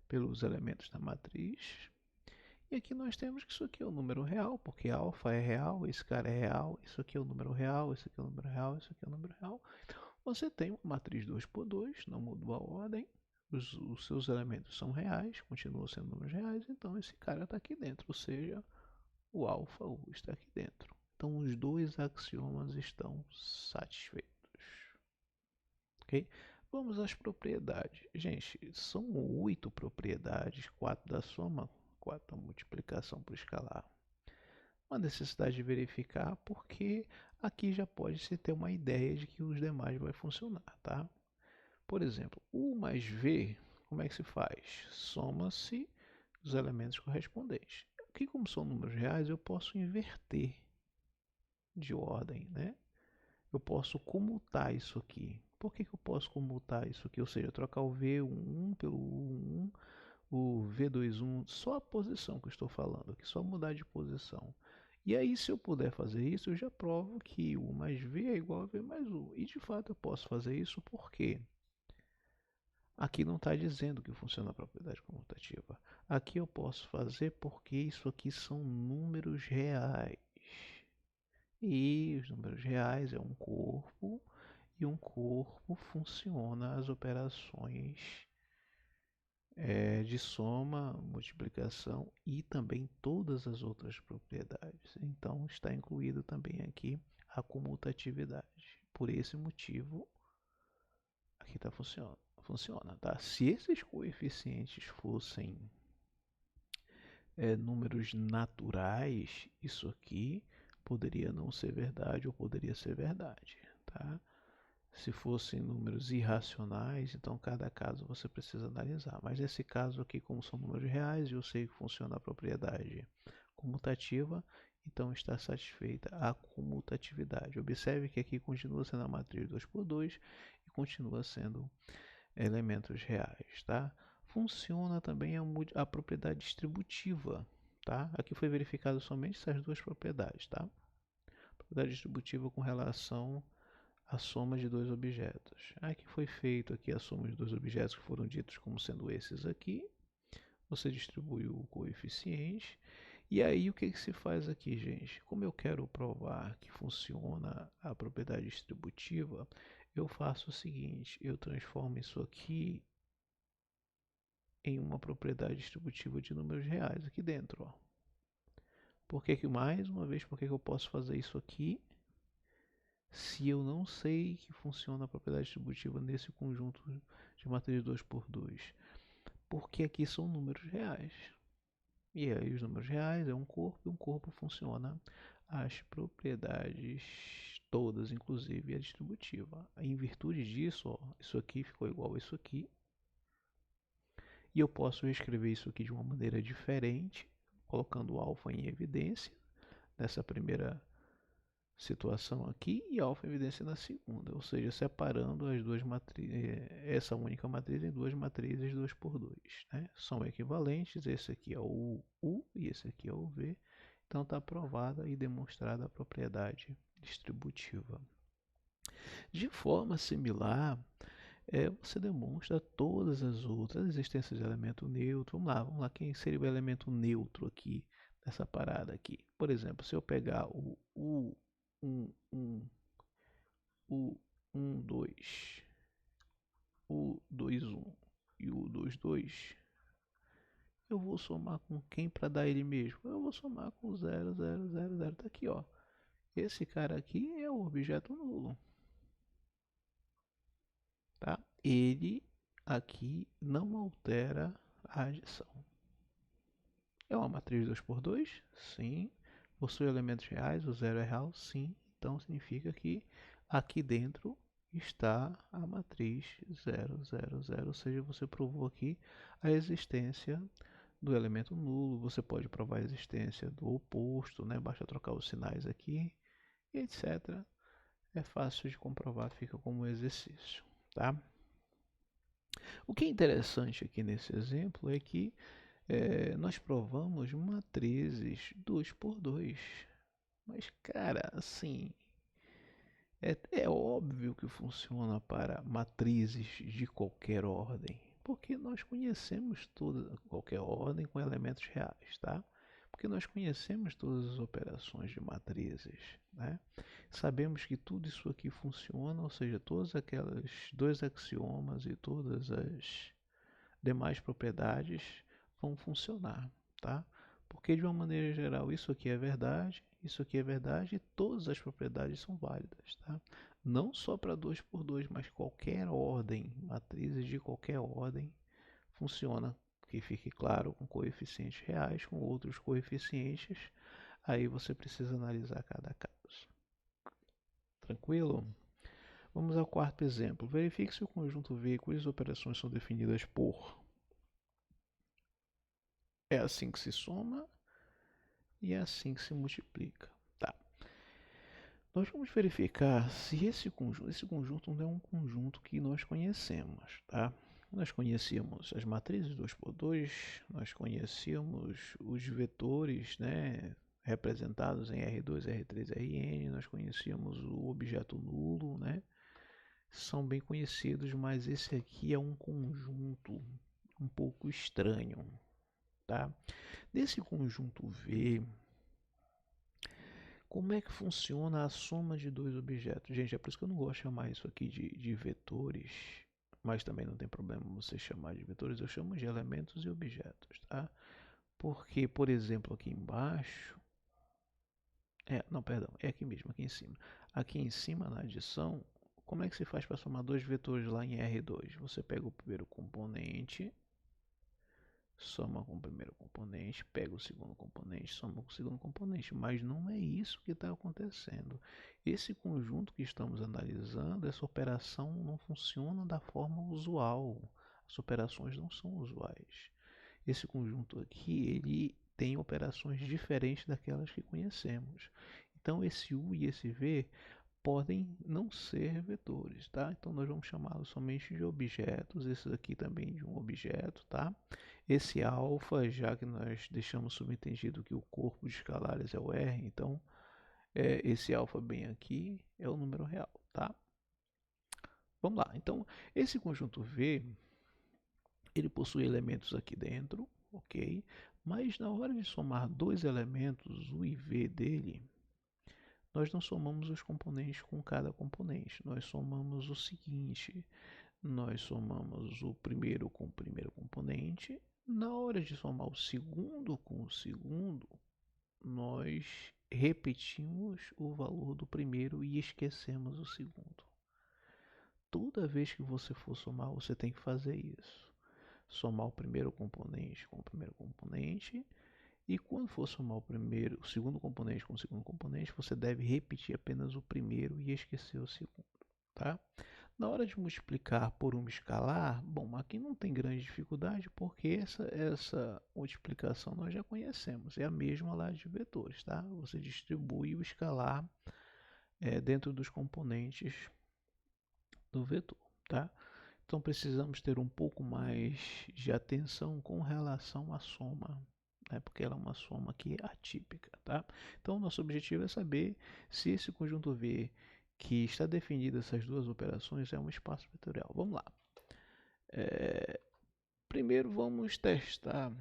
A: pelos elementos da matriz. E aqui nós temos que isso aqui é o número real, porque alfa é real, esse cara é real, isso aqui é o número real, esse aqui é o número real, isso aqui é o número real. Você tem uma matriz 2 por 2, não mudou a ordem, os seus elementos são reais, continuam sendo números reais, então esse cara está aqui dentro, ou seja, o alfa U está aqui dentro. Então os dois axiomas estão satisfeitos. Ok? Vamos às propriedades. Gente, são 8 propriedades, 4 da soma, 4 da multiplicação por escalar. Uma necessidade de verificar porque aqui já pode se ter uma ideia de que os demais vai funcionar, tá? Por exemplo, U mais V, como é que se faz? Soma-se os elementos correspondentes. Aqui, como são números reais, eu posso inverter de ordem, né? Eu posso comutar isso aqui. Por que eu posso comutar isso aqui? Ou seja, trocar o V11 pelo U1, o V21, só a posição que eu estou falando aqui, só mudar de posição. E aí, se eu puder fazer isso, eu já provo que U mais V é igual a V mais U. E de fato eu posso fazer isso porque aqui não está dizendo que funciona a propriedade comutativa. Aqui eu posso fazer porque isso aqui são números reais. E os números reais é um corpo, e um corpo funciona as operações de soma, multiplicação e também todas as outras propriedades. Então está incluído também aqui a comutatividade. Por esse motivo, aqui está funciona, tá? Se esses coeficientes fossem números naturais, isso aqui poderia não ser verdade ou poderia ser verdade, tá? Se fossem números irracionais, então cada caso você precisa analisar. Mas nesse caso aqui, como são números reais, eu sei que funciona a propriedade comutativa, então está satisfeita a comutatividade. Observe que aqui continua sendo a matriz 2 por 2 e continua sendo elementos reais, tá? Funciona também a propriedade distributiva, tá? Aqui foi verificado somente essas duas propriedades, tá? Propriedade distributiva com relação à soma de dois objetos. Aqui foi feito aqui a soma de dois objetos que foram ditos como sendo esses aqui. Você distribuiu o coeficiente. E aí o que se faz aqui, gente? Como eu quero provar que funciona a propriedade distributiva, eu faço o seguinte, eu transformo isso aqui em uma propriedade distributiva de números reais aqui dentro, ó. Por que mais uma vez, por que eu posso fazer isso aqui se eu não sei que funciona a propriedade distributiva nesse conjunto de matriz 2 por 2? Porque aqui são números reais. E aí os números reais é um corpo e um corpo funciona as propriedades todas, inclusive a distributiva. Em virtude disso, ó, isso aqui ficou igual a isso aqui. E eu posso escrever isso aqui de uma maneira diferente, colocando o alfa em evidência nessa primeira situação aqui e alfa em evidência na segunda, ou seja, separando as duas essa única matriz em duas matrizes 2 por 2, né? São equivalentes, esse aqui é o U e esse aqui é o V, então está provada e demonstrada a propriedade distributiva. De forma similar, você demonstra todas as outras, a existência de elemento neutro. Vamos lá, quem seria o elemento neutro aqui nessa parada aqui? Por exemplo, se eu pegar o U11, U12 o 2, 1 e o 2, 2, eu vou somar com quem para dar ele mesmo? Eu vou somar com o 0, 0, 0, 0. Tá aqui, ó. Esse cara aqui é o objeto nulo, tá? Ele aqui não altera a adição. É uma matriz 2 por 2? Sim. Possui elementos reais? O 0 é real? Sim. Então significa que aqui dentro está a matriz 0, 0, 0. Ou seja, você provou aqui a existência do elemento nulo. Você pode provar a existência do oposto, né? Basta trocar os sinais aqui, etc. É fácil de comprovar, fica como exercício, tá? O que é interessante aqui nesse exemplo é que nós provamos matrizes 2 por 2. Mas, cara, assim, é óbvio que funciona para matrizes de qualquer ordem, porque nós conhecemos toda qualquer ordem com elementos reais, tá? Porque nós conhecemos todas as operações de matrizes, né? Sabemos que tudo isso aqui funciona, ou seja, todas aquelas dois axiomas e todas as demais propriedades vão funcionar, tá? Porque de uma maneira geral isso aqui é verdade e todas as propriedades são válidas, tá? Não só para 2 por 2, mas qualquer ordem, matrizes de qualquer ordem funciona, que fique claro, com coeficientes reais, com outros coeficientes, aí você precisa analisar cada caso. Tranquilo? Vamos ao quarto exemplo. Verifique se o conjunto V cujas operações são definidas por. É assim que se soma e é assim que se multiplica. Tá. Nós vamos verificar se esse conjunto não é um conjunto que nós conhecemos, tá? Nós conhecíamos as matrizes 2 por 2, nós conhecíamos os vetores, né, representados em R2, R3, Rn, nós conhecíamos o objeto nulo, né? São bem conhecidos, mas esse aqui é um conjunto um pouco estranho, tá? Nesse conjunto V, como é que funciona a soma de dois objetos? Gente, é por isso que eu não gosto de chamar isso aqui de vetores, mas também não tem problema você chamar de vetores, eu chamo de elementos e objetos, tá? Porque, por exemplo, aqui embaixo, não, perdão, é aqui mesmo, aqui em cima. Aqui em cima, na adição, como é que se faz para somar dois vetores lá em R2? Você pega o primeiro componente, soma com o primeiro componente, pega o segundo componente, soma com o segundo componente, mas não é isso que está acontecendo. Esse conjunto que estamos analisando, essa operação não funciona da forma usual. As operações não são usuais. Esse conjunto aqui, ele tem operações diferentes daquelas que conhecemos. Então esse U e esse V podem não ser vetores, tá? Então nós vamos chamá-los somente de objetos, esse aqui também de um objeto, tá? Esse alfa, já que nós deixamos subentendido que o corpo de escalares é o R, então esse alfa bem aqui é o número real, tá? Vamos lá, então esse conjunto V, ele possui elementos aqui dentro, ok? Mas na hora de somar dois elementos, U e V dele, nós não somamos os componentes com cada componente, nós somamos o seguinte, nós somamos o primeiro com o primeiro componente, na hora de somar o segundo com o segundo, nós repetimos o valor do primeiro e esquecemos o segundo. Toda vez que você for somar, você tem que fazer isso. Somar o primeiro componente com o primeiro componente. E quando for somar o segundo componente com o segundo componente, você deve repetir apenas o primeiro e esquecer o segundo, tá? Na hora de multiplicar por uma escalar, bom, aqui não tem grande dificuldade porque essa multiplicação nós já conhecemos, é a mesma lá de vetores, tá? Você distribui o escalar dentro dos componentes do vetor, tá? Então precisamos ter um pouco mais de atenção com relação à soma, né? Porque ela é uma soma aqui atípica, tá? Então nosso objetivo é saber se esse conjunto V que está definido essas duas operações é um espaço vetorial. Vamos lá. Primeiro vamos testar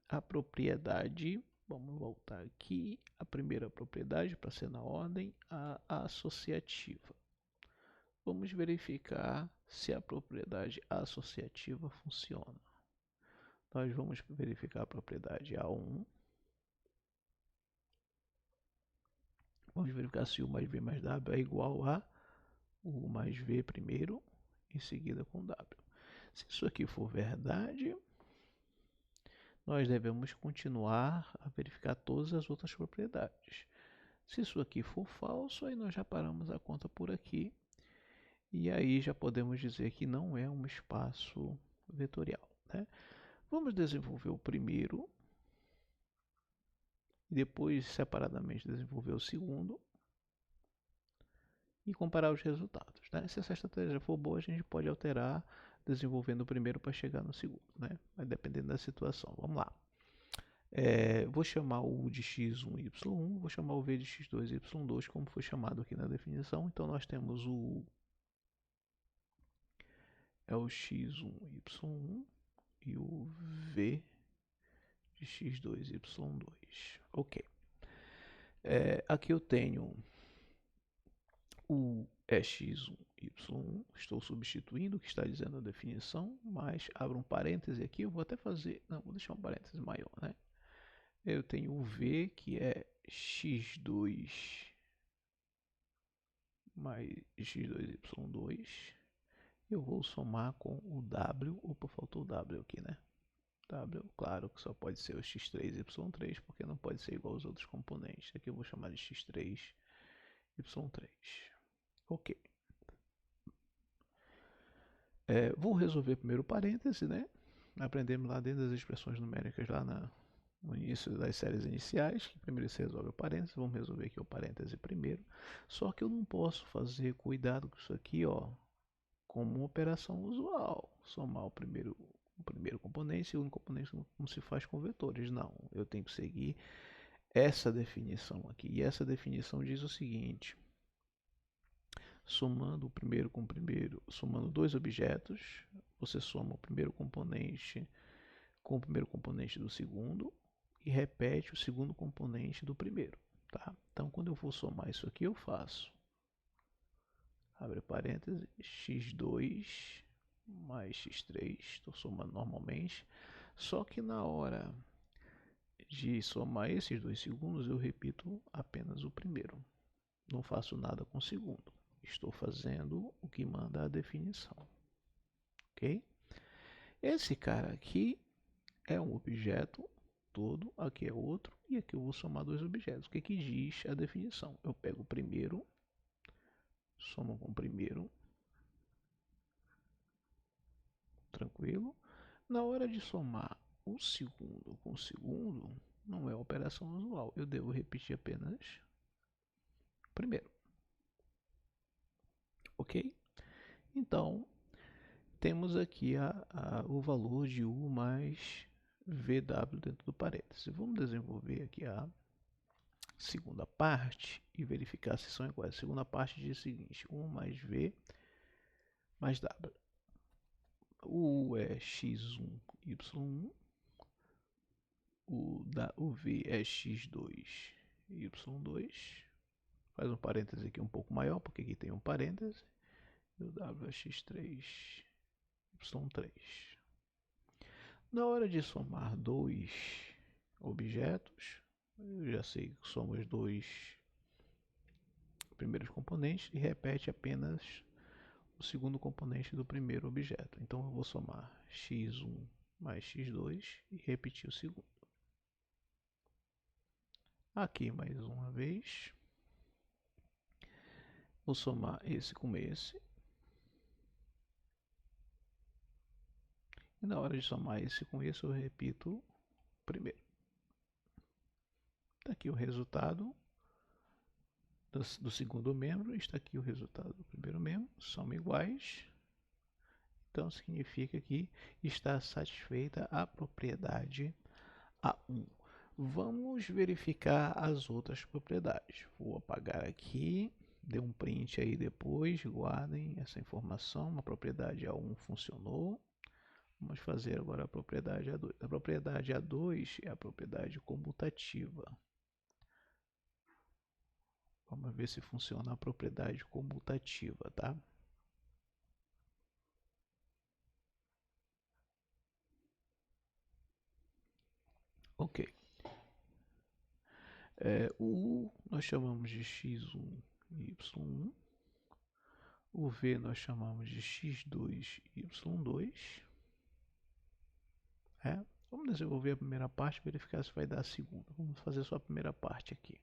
A: a propriedade. Vamos voltar aqui. A primeira propriedade, para ser na ordem, a associativa. vamos verificar se a propriedade associativa funciona. Nós vamos verificar a propriedade A1. Vamos verificar se U mais V mais W é igual a U mais V primeiro, em seguida com W. Se isso aqui for verdade, nós devemos continuar a verificar todas as outras propriedades. Se isso aqui for falso, aí nós já paramos a conta por aqui. E aí já podemos dizer que não é um espaço vetorial, né? Vamos desenvolver o primeiro, e depois separadamente desenvolver o segundo e comparar os resultados, né? Se essa estratégia for boa, a gente pode alterar desenvolvendo o primeiro para chegar no segundo, né? Vai dependendo da situação. Vamos lá. Vou chamar o U de x1, y1, vou chamar o V de x2, y2, como foi chamado aqui na definição. Então nós temos o U é o x1, y1 e o V de x2, y2. Ok. Aqui eu tenho o x1, y1, estou substituindo o que está dizendo a definição, mas abro um parêntese aqui, eu vou até fazer, não, vou deixar um parêntese maior, né? Eu tenho o V, que é x2 mais x2, y2, eu vou somar com o W, opa, faltou o W aqui, né? W, claro que só pode ser o x3, y3, porque não pode ser igual aos outros componentes. Aqui eu vou chamar de x3, y3. Ok. Vou resolver primeiro o parêntese, né? Aprendemos lá dentro das expressões numéricas lá no início das séries iniciais, que primeiro se resolve o parêntese. Vamos resolver aqui o parêntese primeiro. Só que eu não posso fazer, cuidado com isso aqui, ó, como uma operação usual. Somar o primeiro componente, o segundo componente, como se faz com vetores. Não, eu tenho que seguir essa definição aqui. E essa definição diz o seguinte: somando o primeiro com o primeiro, somando dois objetos, você soma o primeiro componente com o primeiro componente do segundo e repete o segundo componente do primeiro, tá? Então, quando eu for somar isso aqui, eu faço, abre parênteses, x2 mais x3, estou somando normalmente, só que na hora de somar esses dois segundos, eu repito apenas o primeiro, não faço nada com o segundo. Estou fazendo o que manda a definição, ok? Esse cara aqui é um objeto todo, aqui é outro, e aqui eu vou somar dois objetos. O que que diz a definição? Eu pego o primeiro, somo com o primeiro, tranquilo. Na hora de somar o segundo com o segundo, não é operação usual, eu devo repetir apenas o primeiro, ok? Então, temos aqui o valor de U mais VW dentro do parêntese. Vamos desenvolver aqui a segunda parte e verificar se são iguais. A segunda parte diz o seguinte: 1 mais V mais W. O U é x1, y1. O V é x2, y2. Faz um parêntese aqui um pouco maior, porque aqui tem um parêntese. E o W é x3, y3. Na hora de somar dois objetos, eu já sei que somos dois primeiros componentes e repete apenas o segundo componente do primeiro objeto. Então eu vou somar x1 mais x2 e repetir o segundo. Aqui mais uma vez, vou somar esse com esse. E na hora de somar esse com esse, eu repito o primeiro. Está aqui o resultado do segundo membro, está aqui o resultado do primeiro membro, são iguais. Então significa que está satisfeita a propriedade A1. Vamos verificar as outras propriedades. Vou apagar aqui, dê um print aí depois, guardem essa informação. A propriedade A1 funcionou. Vamos fazer agora a propriedade A2. A propriedade A2 é a propriedade comutativa. Vamos ver se funciona a propriedade comutativa, tá? Ok. O U nós chamamos de x1 e y1. O V nós chamamos de x2 e y2. Vamos desenvolver a primeira parte e verificar se vai dar a segunda. Vamos fazer só a primeira parte aqui.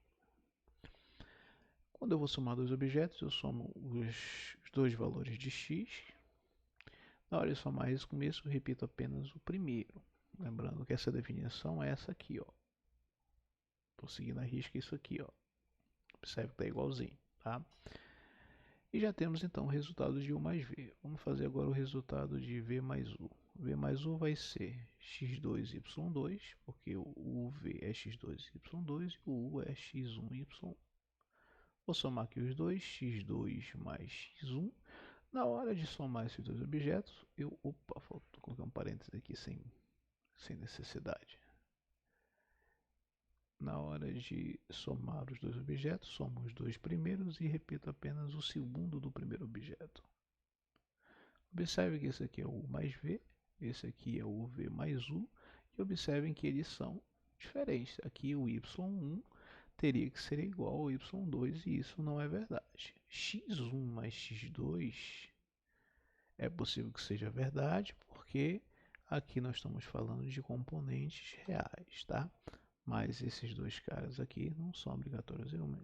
A: Quando eu vou somar dois objetos, eu somo os dois valores de x. Na hora de somar isso com isso, eu repito apenas o primeiro. Lembrando que essa definição é essa aqui, ó. Estou seguindo a risca isso aqui, ó. Observe que está igualzinho, tá? E já temos então o resultado de U mais V. Vamos fazer agora o resultado de V mais U. V mais U vai ser x2y2, porque o V é x2 y2 e o U é x1 y1. Vou somar aqui os dois, x2 mais x1. Na hora de somar esses dois objetos, Opa, faltou colocar um parênteses aqui sem necessidade. Na hora de somar os dois objetos, somo os dois primeiros e repito apenas o segundo do primeiro objeto. Observe que esse aqui é o U mais V, esse aqui é o V mais U, e observem que eles são diferentes. Aqui o y1 teria que ser igual ao y2 e isso não é verdade. x1 mais x2 é possível que seja verdade porque aqui nós estamos falando de componentes reais, tá? Mas esses dois caras aqui não são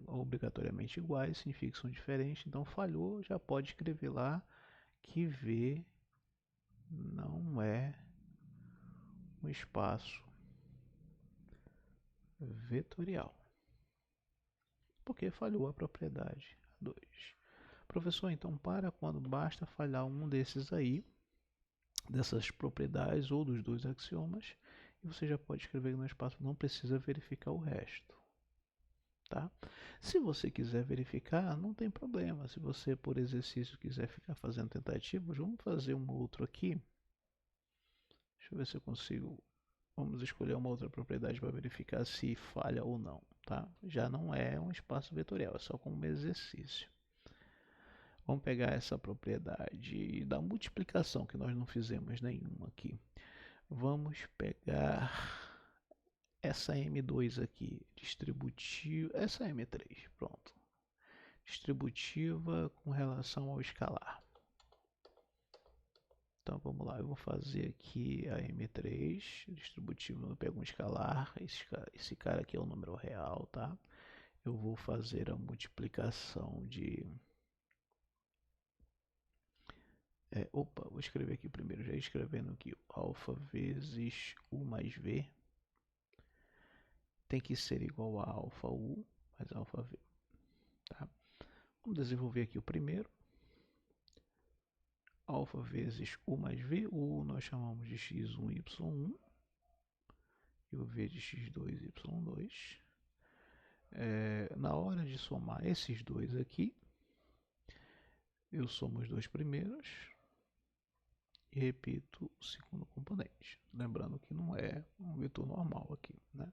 A: obrigatoriamente iguais, significa que são diferentes, então falhou, já pode escrever lá que V não é um espaço vetorial, porque falhou a propriedade 2. Professor, então para quando basta falhar um desses aí, dessas propriedades ou dos dois axiomas, e você já pode escrever no espaço, não precisa verificar o resto. Tá? Se você quiser verificar, não tem problema. Se você, por exercício, quiser ficar fazendo tentativas, vamos fazer um outro aqui. Deixa eu ver se eu consigo. Vamos escolher uma outra propriedade para verificar se falha ou não. Tá? Já não é um espaço vetorial, é só como exercício. Vamos pegar essa propriedade da multiplicação, que nós não fizemos nenhuma aqui. Vamos pegar essa M2 aqui, distributiva, essa M3, pronto. Distributiva com relação ao escalar. Então vamos lá, eu vou fazer aqui a M3, distributiva, eu pego um escalar, esse cara aqui é o número real, tá? Eu vou fazer a multiplicação de... vou escrever aqui primeiro, já escrevendo aqui, alfa vezes U mais V tem que ser igual a alfa U mais alfa V. Tá? Vamos desenvolver aqui o primeiro. Alfa vezes U mais V. O U nós chamamos de x1, y1. E o V de x2, y2. Na hora de somar esses dois aqui, eu somo os dois primeiros e repito o segundo componente. Lembrando que não é um vetor normal aqui, né?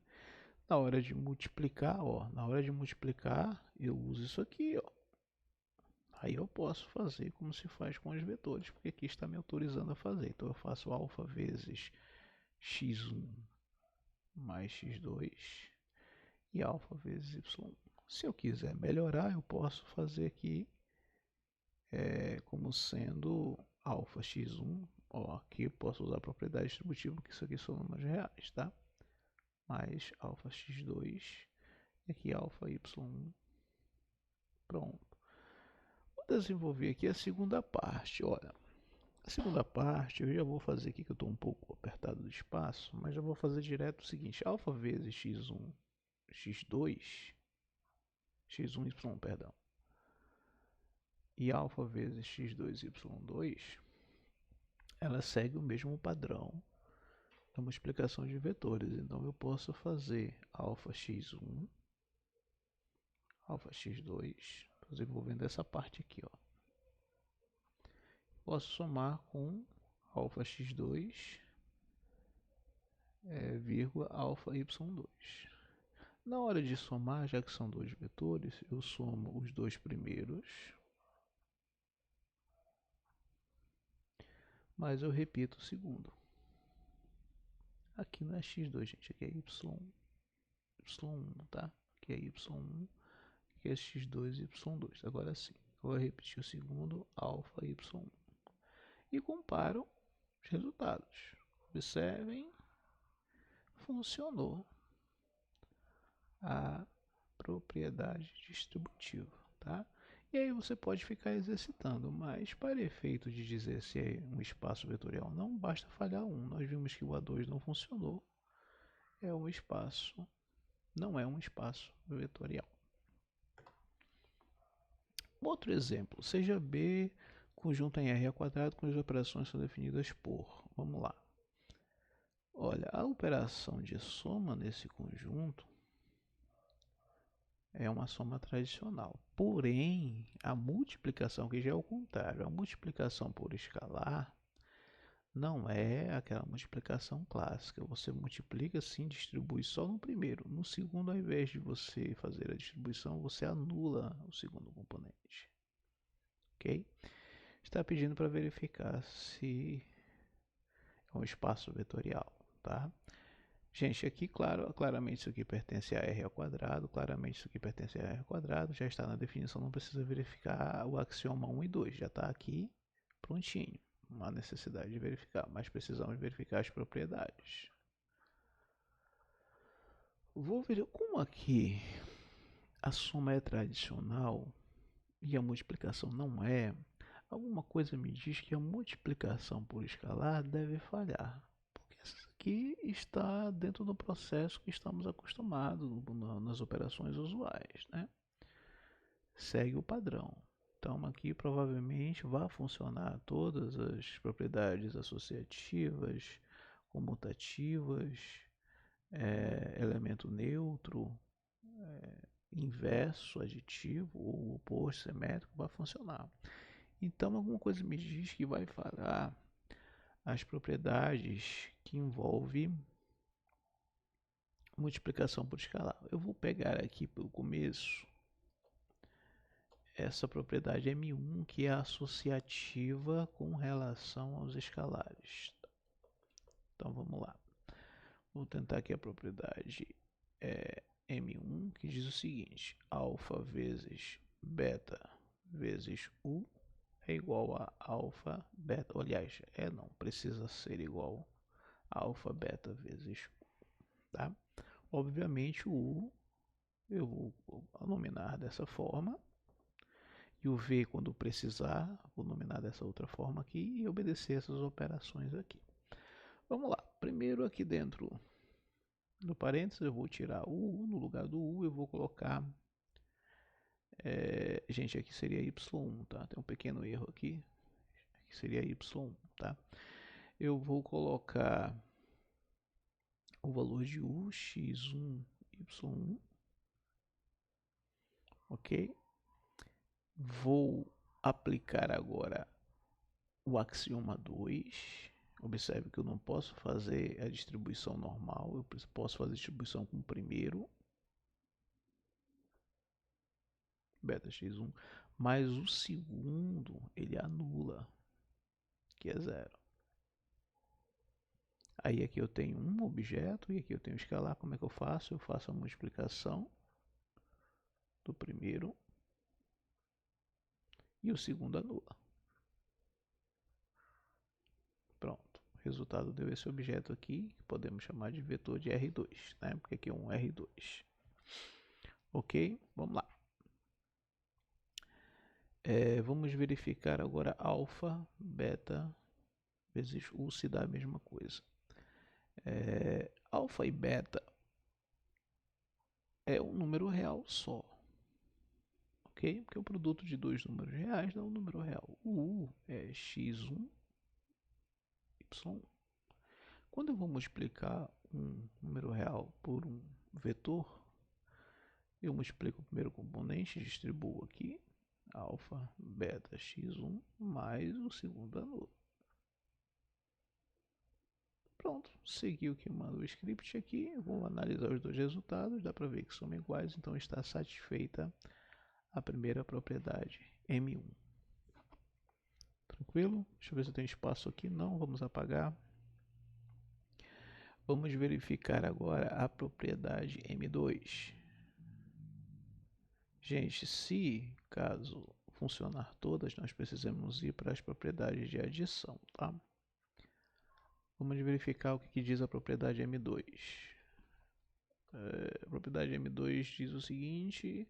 A: Na hora de multiplicar, eu uso isso aqui, ó. Aí eu posso fazer como se faz com os vetores, porque aqui está me autorizando a fazer. Então eu faço alfa vezes x1 mais x2 e alfa vezes y1. Se eu quiser melhorar, eu posso fazer aqui como sendo alfa x1. Ó, aqui eu posso usar a propriedade distributiva, porque isso aqui são números reais, tá? Mais alfa x2 e aqui alfa y1. Pronto. Vou desenvolver aqui a segunda parte. Olha, a segunda parte eu já vou fazer aqui, que eu estou um pouco apertado do espaço, mas já vou fazer direto o seguinte: alfa vezes x1, x2, x1, y, perdão, e alfa vezes x2, y2, ela segue o mesmo padrão da multiplicação de vetores. Então eu posso fazer alfa x1, alfa x2, estou desenvolvendo essa parte aqui, ó. Posso somar com alfa x2, vírgula alfa y2. Na hora de somar, já que são dois vetores, eu somo os dois primeiros, mas eu repito o segundo. Aqui não é x2, gente, aqui é y1, tá? Aqui é y1, aqui é x2 e y2. Agora sim, eu vou repetir o segundo, alfa y1. E comparo os resultados. Observem, funcionou a propriedade distributiva, tá? E aí você pode ficar exercitando, mas para efeito de dizer se é um espaço vetorial não, basta falhar um. Nós vimos que o A2 não funcionou, é um espaço, não é um espaço vetorial. Outro exemplo, seja B conjunto em R ao quadrado cujas operações são definidas por, vamos lá. Olha, a operação de soma nesse conjunto é uma soma tradicional. Porém, a multiplicação, que já é o contrário, a multiplicação por escalar não é aquela multiplicação clássica. Você multiplica sim, distribui só no primeiro. No segundo, ao invés de você fazer a distribuição, você anula o segundo componente. Ok? Está pedindo para verificar se é um espaço vetorial, tá? Gente, aqui, claramente isso aqui pertence a R ao quadrado, claramente isso aqui pertence a R ao quadrado, já está na definição, não precisa verificar o axioma 1 e 2, já está aqui prontinho. Não há necessidade de verificar, mas precisamos verificar as propriedades. Vou ver como aqui a soma é tradicional e a multiplicação não é. Alguma coisa me diz que a multiplicação por escalar deve falhar. Isso aqui está dentro do processo que estamos acostumados nas operações usuais, né? Segue o padrão. Então aqui provavelmente vai funcionar todas as propriedades associativas, comutativas, elemento neutro, inverso, aditivo ou oposto, simétrico, vai funcionar. Então alguma coisa me diz que vai falhar as propriedades que envolvem multiplicação por escalar. Eu vou pegar aqui pelo começo essa propriedade M1, que é associativa com relação aos escalares. Então vamos lá. Vou tentar aqui a propriedade M1, que diz o seguinte: alfa vezes beta vezes U é igual a alfa beta. Aliás, não precisa ser igual a alfa beta vezes U, tá? Obviamente o U eu vou nominar dessa forma, e o V, quando precisar, vou nominar dessa outra forma aqui e obedecer essas operações aqui. Vamos lá. Primeiro aqui dentro do parênteses eu vou tirar o U, no lugar do U eu vou colocar, gente, aqui seria Y1, tá? Tem um pequeno erro aqui, aqui seria Y1, tá? Eu vou colocar o valor de U, X1, Y1, ok? Vou aplicar agora o axioma 2. Observe que eu não posso fazer a distribuição normal, eu posso fazer a distribuição com o primeiro, beta x1, mas o segundo ele anula, que é zero. Aí aqui eu tenho um objeto e aqui eu tenho escalar. Como é que eu faço? Eu faço a multiplicação do primeiro e o segundo anula. Pronto, o resultado deu esse objeto aqui, que podemos chamar de vetor de R2, né? Porque aqui é um R2. Ok? Vamos lá. Vamos verificar agora alfa, beta vezes U se dá a mesma coisa. Alfa e beta é um número real só. Ok? Porque o produto de dois números reais dá um número real. O U é x1, y1. Quando eu vou multiplicar um número real por um vetor, eu multiplico o primeiro componente, distribuo aqui, alfa, beta, x1, mais o segundo anulo. Pronto, segui o que manda o script aqui, vou analisar os dois resultados, dá para ver que são iguais, então está satisfeita a primeira propriedade, M1. Tranquilo? Deixa eu ver se tem espaço aqui, não, vamos apagar. Vamos verificar agora a propriedade M2. Gente, se caso funcionar todas, nós precisamos ir para as propriedades de adição, tá? Vamos verificar o que diz a propriedade M2. A propriedade M2 diz o seguinte: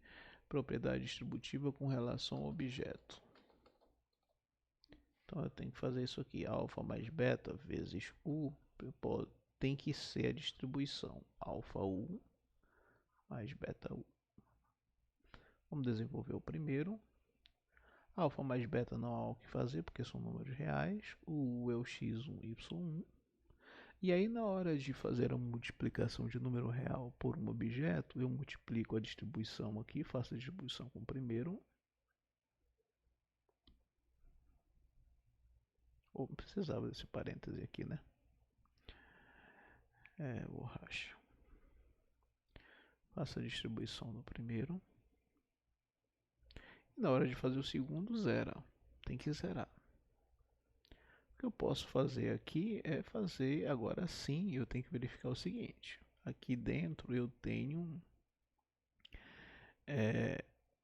A: propriedade distributiva com relação ao objeto. Então eu tenho que fazer isso aqui, alfa mais beta vezes u, tem que ser a distribuição, alfa u mais beta u. Vamos desenvolver o primeiro. Alfa mais beta não há o que fazer, porque são números reais. O U é o x1, y1. E aí, na hora de fazer a multiplicação de número real por um objeto, eu multiplico a distribuição aqui, faço a distribuição com o primeiro. Ou precisava desse parêntese aqui, né? Borracha. Faço a distribuição no primeiro. E na hora de fazer o segundo, zera. Tem que zerar. O que eu posso fazer aqui é fazer, agora sim, eu tenho que verificar o seguinte. Aqui dentro eu tenho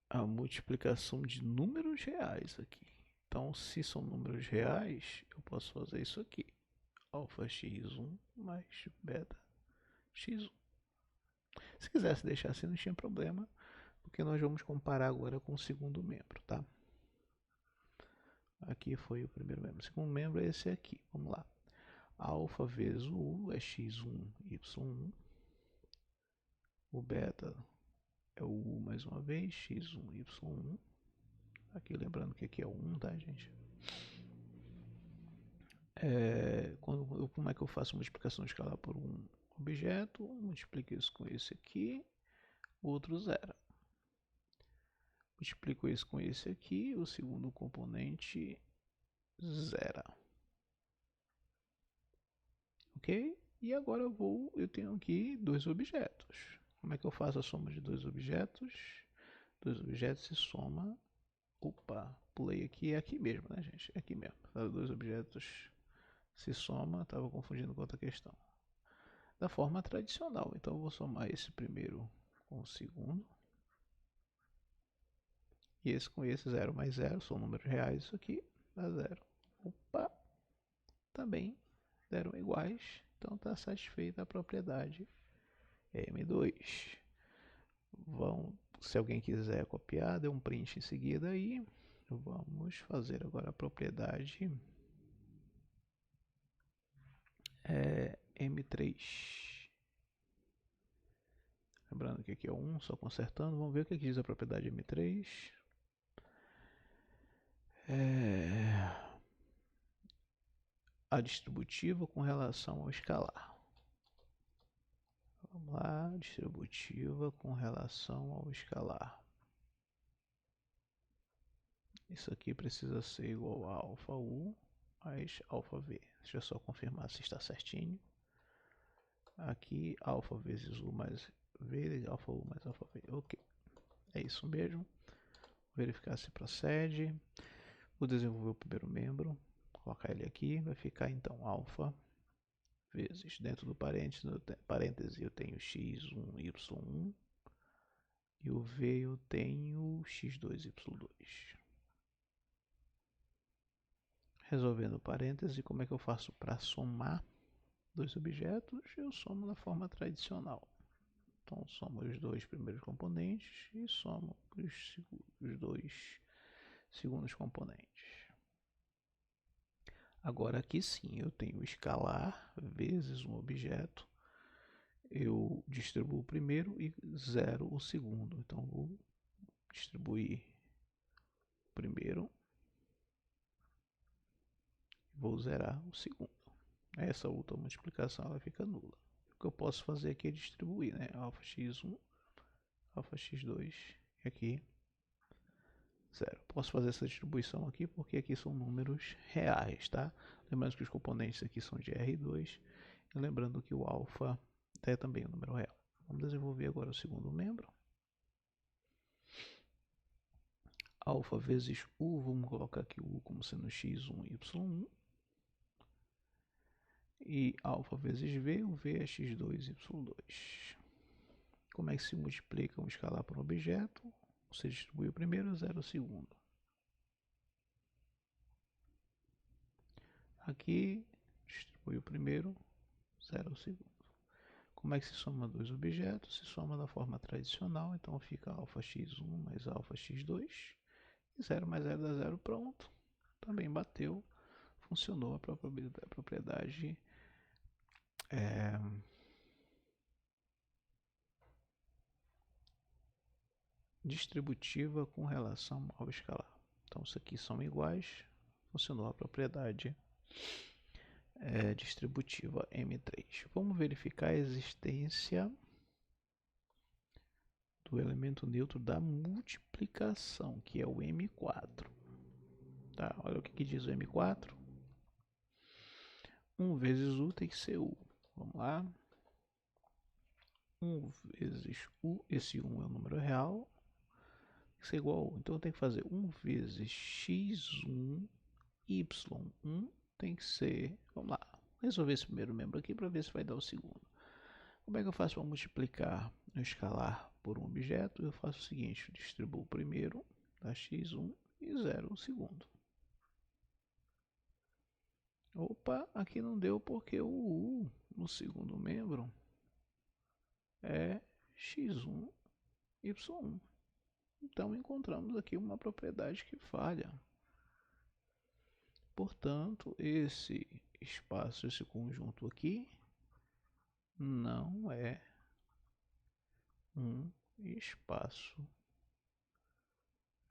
A: a multiplicação de números reais aqui. Então, se são números reais, eu posso fazer isso aqui. Alfa x1 mais beta x1. Se quisesse deixar assim, não tinha problema, porque nós vamos comparar agora com o segundo membro, tá? Aqui foi o primeiro membro. O segundo membro é esse aqui. Vamos lá. Alfa vezes o U é x1, y1. O beta é o U mais uma vez, x1, y1. Aqui lembrando que aqui é o 1, tá, gente? Como é que eu faço multiplicação escalar por um objeto? Multiplico isso com esse aqui, o outro zero. Multiplico isso com esse aqui, o segundo componente zero. Ok? E agora eu tenho aqui dois objetos. Como é que eu faço a soma de dois objetos? Dois objetos se soma. Opa, pulei aqui, é aqui mesmo, né, gente? É aqui mesmo. Dois objetos se soma, estava confundindo com outra questão. Da forma tradicional, então eu vou somar esse primeiro com o segundo. E esse com esse, 0 mais 0, são números reais, isso aqui dá 0. Opa, também deram iguais, então está satisfeita a propriedade M2. Se alguém quiser copiar, dê um print em seguida aí. Vamos fazer agora a propriedade M3. Lembrando que aqui é 1, só consertando. Vamos ver o que diz a propriedade M3. A distributiva com relação ao escalar. Vamos lá, distributiva com relação ao escalar. Isso aqui precisa ser igual a alfa U mais alfa V. Deixa eu só confirmar se está certinho. Aqui, alfa vezes U mais V, alfa U mais alfa V. Ok, é isso mesmo. Verificar se procede. Vou desenvolver o primeiro membro. Colocar ele aqui. Vai ficar então alfa vezes, dentro do parêntese eu tenho x1, y1. E o V eu tenho x2, y2. Resolvendo o parêntese, como é que eu faço para somar dois objetos? Eu somo da forma tradicional. Então, somo os dois primeiros componentes e somo os dois segundos componentes. Agora aqui sim, eu tenho escalar vezes um objeto. Eu distribuo o primeiro e zero o segundo. Então, vou distribuir o primeiro. Vou zerar o segundo. Essa outra multiplicação ela fica nula. O que eu posso fazer aqui é distribuir, né? Alfa x1, alfa x2 e aqui 0. Posso fazer essa distribuição aqui porque aqui são números reais, tá? Lembrando que os componentes aqui são de R2 e lembrando que o alfa é também um número real. Vamos desenvolver agora o segundo membro. Alfa vezes U, vamos colocar aqui o U como sendo x1, y1. e alfa vezes v, o v é x2, y2. Como é que se multiplica um escalar por um objeto? Você distribui o primeiro, zero o segundo. Aqui, distribui o primeiro, zero o segundo. Como é que se soma dois objetos? Se soma da forma tradicional, então fica alfa x1 mais alfa x2, e 0 mais 0 dá 0, pronto. Também bateu, funcionou a propriedade distributiva com relação ao escalar. Então, isso aqui são iguais, funcionou a propriedade distributiva M3. Vamos verificar a existência do elemento neutro da multiplicação, que é o M4. Tá, olha o que diz o M4. 1 vezes U tem que ser U. Vamos lá. 1 vezes U, esse 1 é o número real, tem que ser igual a U. Então eu tenho que fazer 1 vezes x1, y1 tem que ser... Vamos lá, resolver esse primeiro membro aqui para ver se vai dar o segundo. Como é que eu faço para multiplicar um escalar por um objeto? Eu faço o seguinte, distribuo o primeiro, dá x1 e 0 o segundo. Opa, aqui não deu porque o U no segundo membro é x1, y1. Então encontramos aqui uma propriedade que falha. Portanto, esse espaço, esse conjunto aqui, não é um espaço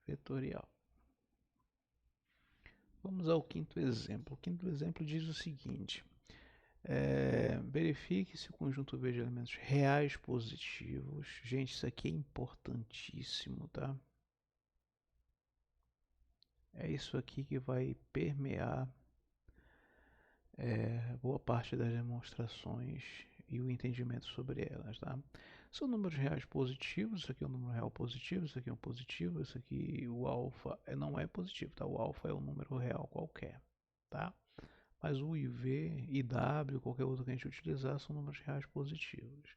A: vetorial. Vamos ao quinto exemplo. O quinto exemplo diz o seguinte: verifique se o conjunto V de elementos reais positivos. Gente, isso aqui é importantíssimo, tá? É isso aqui que vai permear boa parte das demonstrações e o entendimento sobre elas, tá? São números reais positivos, isso aqui é um número real positivo, isso aqui é um positivo, isso aqui o alfa não é positivo, tá? O alfa é um número real qualquer, tá? Mas o I, V e W, qualquer outro que a gente utilizar, são números reais positivos.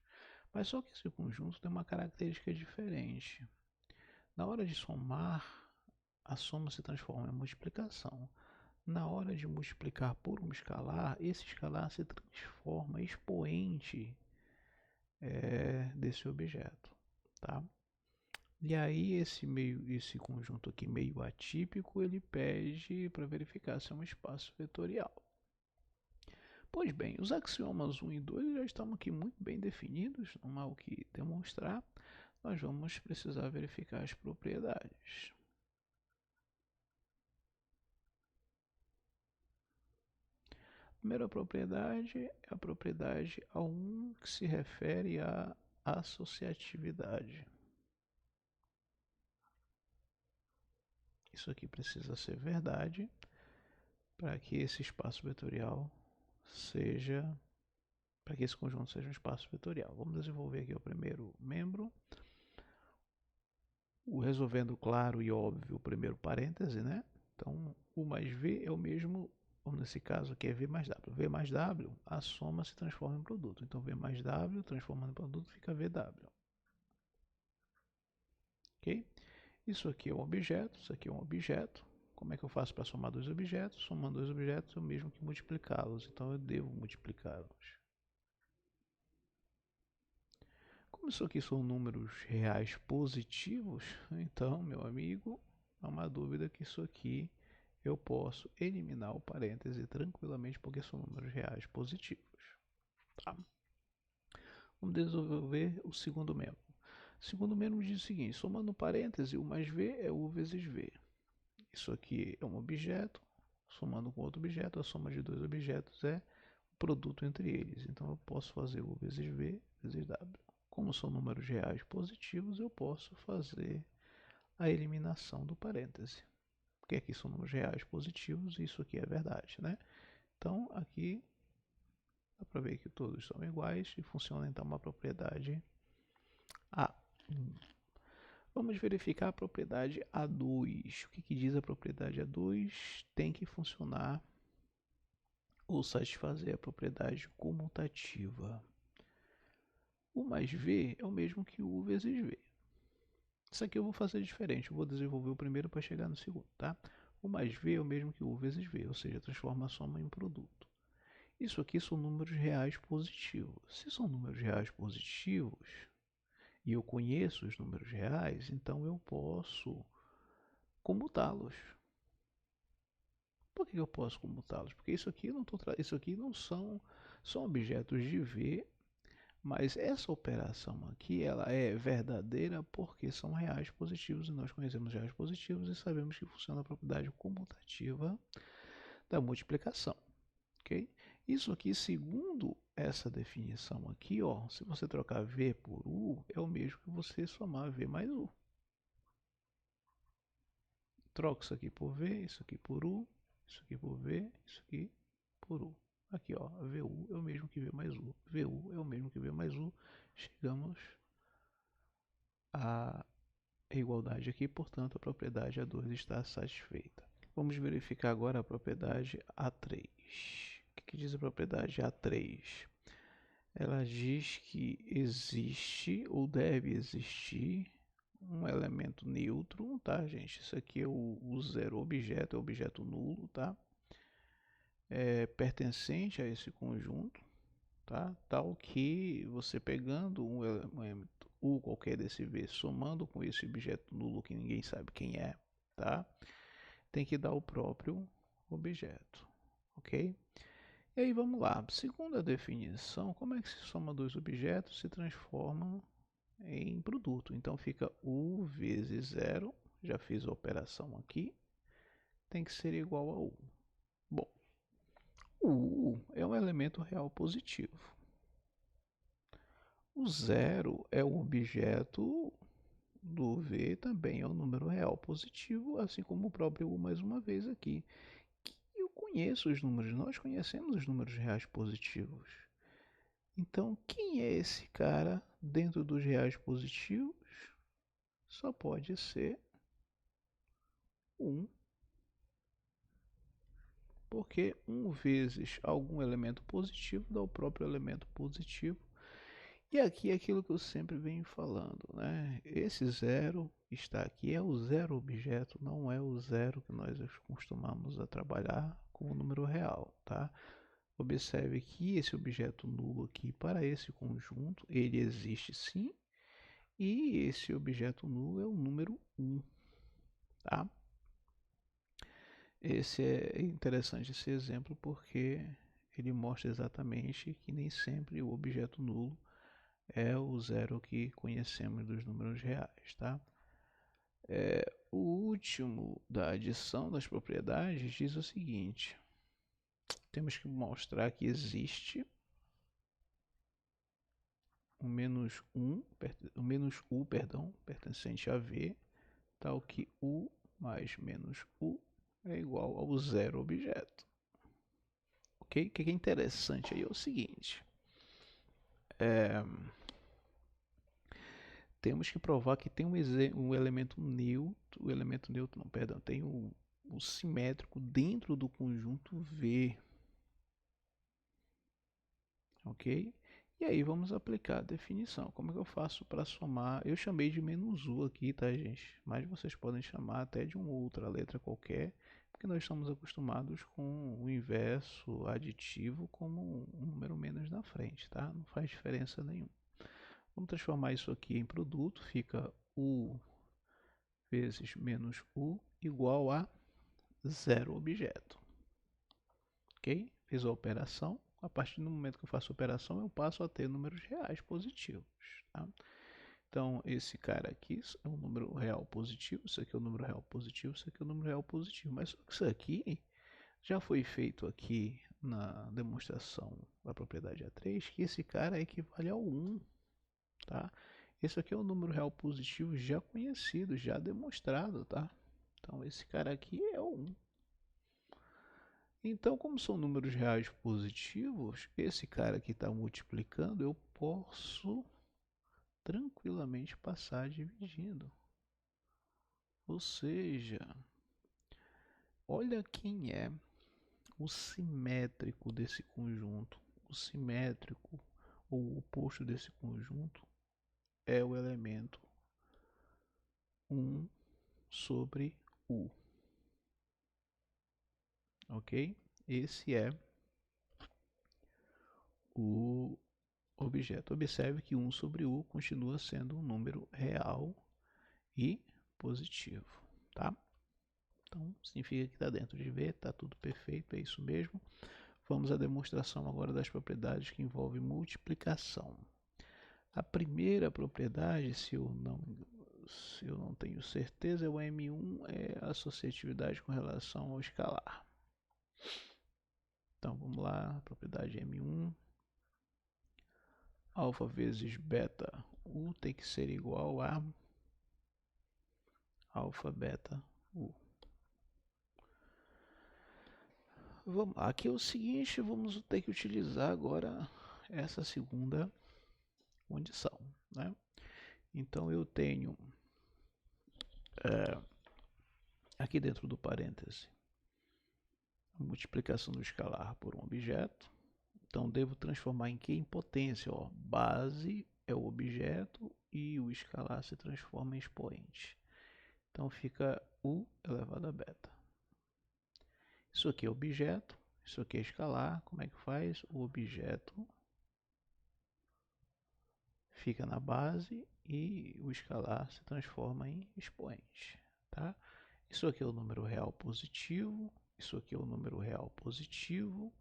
A: Mas só que esse conjunto tem uma característica diferente. Na hora de somar, a soma se transforma em multiplicação. Na hora de multiplicar por um escalar, esse escalar se transforma em expoente desse objeto, tá? E aí esse conjunto aqui meio atípico, ele pede para verificar se é um espaço vetorial. Pois bem, os axiomas 1 e 2 já estão aqui muito bem definidos, não há o que demonstrar. Nós vamos precisar verificar as propriedades. A primeira propriedade é a propriedade A1, que se refere à associatividade. Isso aqui precisa ser verdade para que esse espaço vetorial seja, para que esse conjunto seja um espaço vetorial. Vamos desenvolver aqui o primeiro membro. O resolvendo claro e óbvio o primeiro parêntese, né? Então, U mais V é o mesmo, nesse caso aqui é V mais W. V mais W, a soma se transforma em produto. Então, V mais W transformando em produto fica VW. Ok? Isso aqui é um objeto, isso aqui é um objeto. Como é que eu faço para somar dois objetos? Somando dois objetos é o mesmo que multiplicá-los, então eu devo multiplicá-los. Como isso aqui são números reais positivos, então, meu amigo, não há uma dúvida que isso aqui eu posso eliminar o parêntese tranquilamente, porque são números reais positivos. Tá? Vamos desenvolver o segundo membro. O segundo membro diz o seguinte: somando parêntese, U mais V é U vezes V. Isso aqui é um objeto, somando com outro objeto, a soma de dois objetos é o produto entre eles. Então eu posso fazer U vezes V vezes W. Como são números reais positivos, eu posso fazer a eliminação do parêntese. Porque aqui são números reais positivos e isso aqui é verdade, né? Então aqui dá para ver que todos são iguais e funciona então uma propriedade A1. Vamos verificar a propriedade A2. O que diz a propriedade A2? Tem que funcionar ou satisfazer a propriedade comutativa. U mais V é o mesmo que U vezes V. Isso aqui eu vou fazer diferente, eu vou desenvolver o primeiro para chegar no segundo, tá? U mais V é o mesmo que U vezes V, ou seja, transforma a soma em produto. Isso aqui são números reais positivos. Se são números reais positivos, e eu conheço os números reais, então eu posso comutá-los. Por que eu posso comutá-los? Porque isso aqui não são objetos de V, mas essa operação aqui ela é verdadeira porque são reais positivos e nós conhecemos reais positivos e sabemos que funciona a propriedade comutativa da multiplicação, ok? Isso aqui, segundo essa definição aqui, ó, se você trocar V por U, é o mesmo que você somar V mais U. Troco isso aqui por V, isso aqui por U, isso aqui por V, isso aqui por U. Aqui, ó, VU é o mesmo que V mais U. VU é o mesmo que V mais U. Chegamos à igualdade aqui, portanto, a propriedade A2 está satisfeita. Vamos verificar agora a propriedade A3. O que diz a propriedade A3? Ela diz que existe ou deve existir um elemento neutro, tá, gente? Isso aqui é o zero objeto, é o objeto nulo, tá? É pertencente a esse conjunto, tá? Tal que você pegando um elemento U qualquer desse V, somando com esse objeto nulo que ninguém sabe quem é, tá? Tem que dar o próprio objeto, ok? E aí vamos lá, segundo a definição, como é que se soma dois objetos se transforma em produto? Então fica U vezes zero, já fiz a operação aqui, tem que ser igual a U. Bom, o U é um elemento real positivo. O zero é um objeto do V, também é um número real positivo, assim como o próprio U mais uma vez aqui. Eu conheço os números, nós conhecemos os números reais positivos. Então, quem é esse cara dentro dos reais positivos? Só pode ser 1, porque 1 vezes algum elemento positivo dá o próprio elemento positivo. E aqui é aquilo que eu sempre venho falando, né? Esse zero está aqui, é o zero objeto, não é o zero que nós costumamos a trabalhar com o número real, tá? Observe que esse objeto nulo aqui, para esse conjunto, ele existe sim, e esse objeto nulo é o número 1, tá? Esse é interessante esse exemplo porque ele mostra exatamente que nem sempre o objeto nulo é o zero que conhecemos dos números reais, tá? O último da adição das propriedades diz o seguinte: temos que mostrar que existe o menos U, pertencente a V, tal que U mais menos U é igual ao zero objeto. Ok? O que é interessante aí é o seguinte: temos que provar que tem um elemento neutro, tem o simétrico dentro do conjunto V. Ok? E aí vamos aplicar a definição. Como é que eu faço para somar? Eu chamei de menos U aqui, tá, gente? Mas vocês podem chamar até de uma outra letra qualquer, porque nós estamos acostumados com o inverso aditivo como um número menos na frente, tá? Não faz diferença nenhuma. Vamos transformar isso aqui em produto, fica U vezes menos U igual a zero objeto. Ok? Fiz a operação. A partir do momento que eu faço a operação, eu passo a ter números reais positivos. Tá? Então, esse cara aqui é um número real positivo, isso aqui é um número real positivo, isso aqui é um número real positivo. Mas isso aqui já foi feito aqui na demonstração da propriedade A3, que esse cara equivale ao 1. Tá? Esse aqui é um número real positivo já conhecido, já demonstrado. Tá? Então, esse cara aqui é o 1. Então, como são números reais positivos, esse cara que está multiplicando, eu posso tranquilamente passar dividindo. Ou seja, olha quem é o simétrico desse conjunto. O simétrico, ou o oposto desse conjunto, é o elemento 1 sobre U. Ok? Esse é o objeto. Observe que 1 sobre U continua sendo um número real e positivo, tá? Então, significa que está dentro de V, está tudo perfeito, é isso mesmo. Vamos à demonstração agora das propriedades que envolvem multiplicação. A primeira propriedade, se eu não tenho certeza, é o M1, é a associatividade com relação ao escalar. Então, vamos lá, propriedade M1. Alfa vezes beta U tem que ser igual a alfa beta U. Vamos lá, aqui é o seguinte, vamos ter que utilizar agora essa segunda condição, né? Então eu tenho aqui dentro do parêntese a multiplicação do escalar por um objeto. Então devo transformar em que? Em potência, ó. Base é o objeto e o escalar se transforma em expoente. Então fica U elevado a beta. Isso aqui é objeto, isso aqui é escalar. Como é que faz? O objeto fica na base e o escalar se transforma em expoente, tá? Isso aqui é o número real positivo, isso aqui é o número real positivo.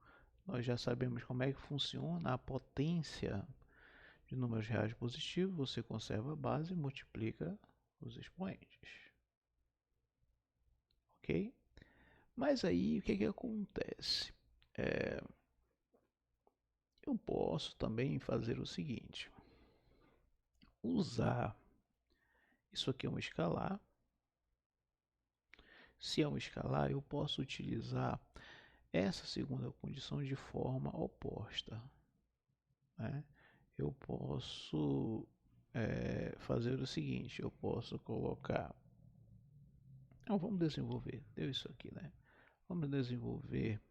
A: Nós já sabemos como é que funciona a potência de números reais positivos. Você conserva a base e multiplica os expoentes, ok? Mas aí o que acontece? Eu posso também fazer o seguinte: usar isso aqui é um escalar. Se é um escalar, eu posso utilizar essa segunda condição de forma oposta, né? Eu posso fazer o seguinte: eu posso colocar. Não, vamos desenvolver. Deu isso aqui, né? Vamos desenvolver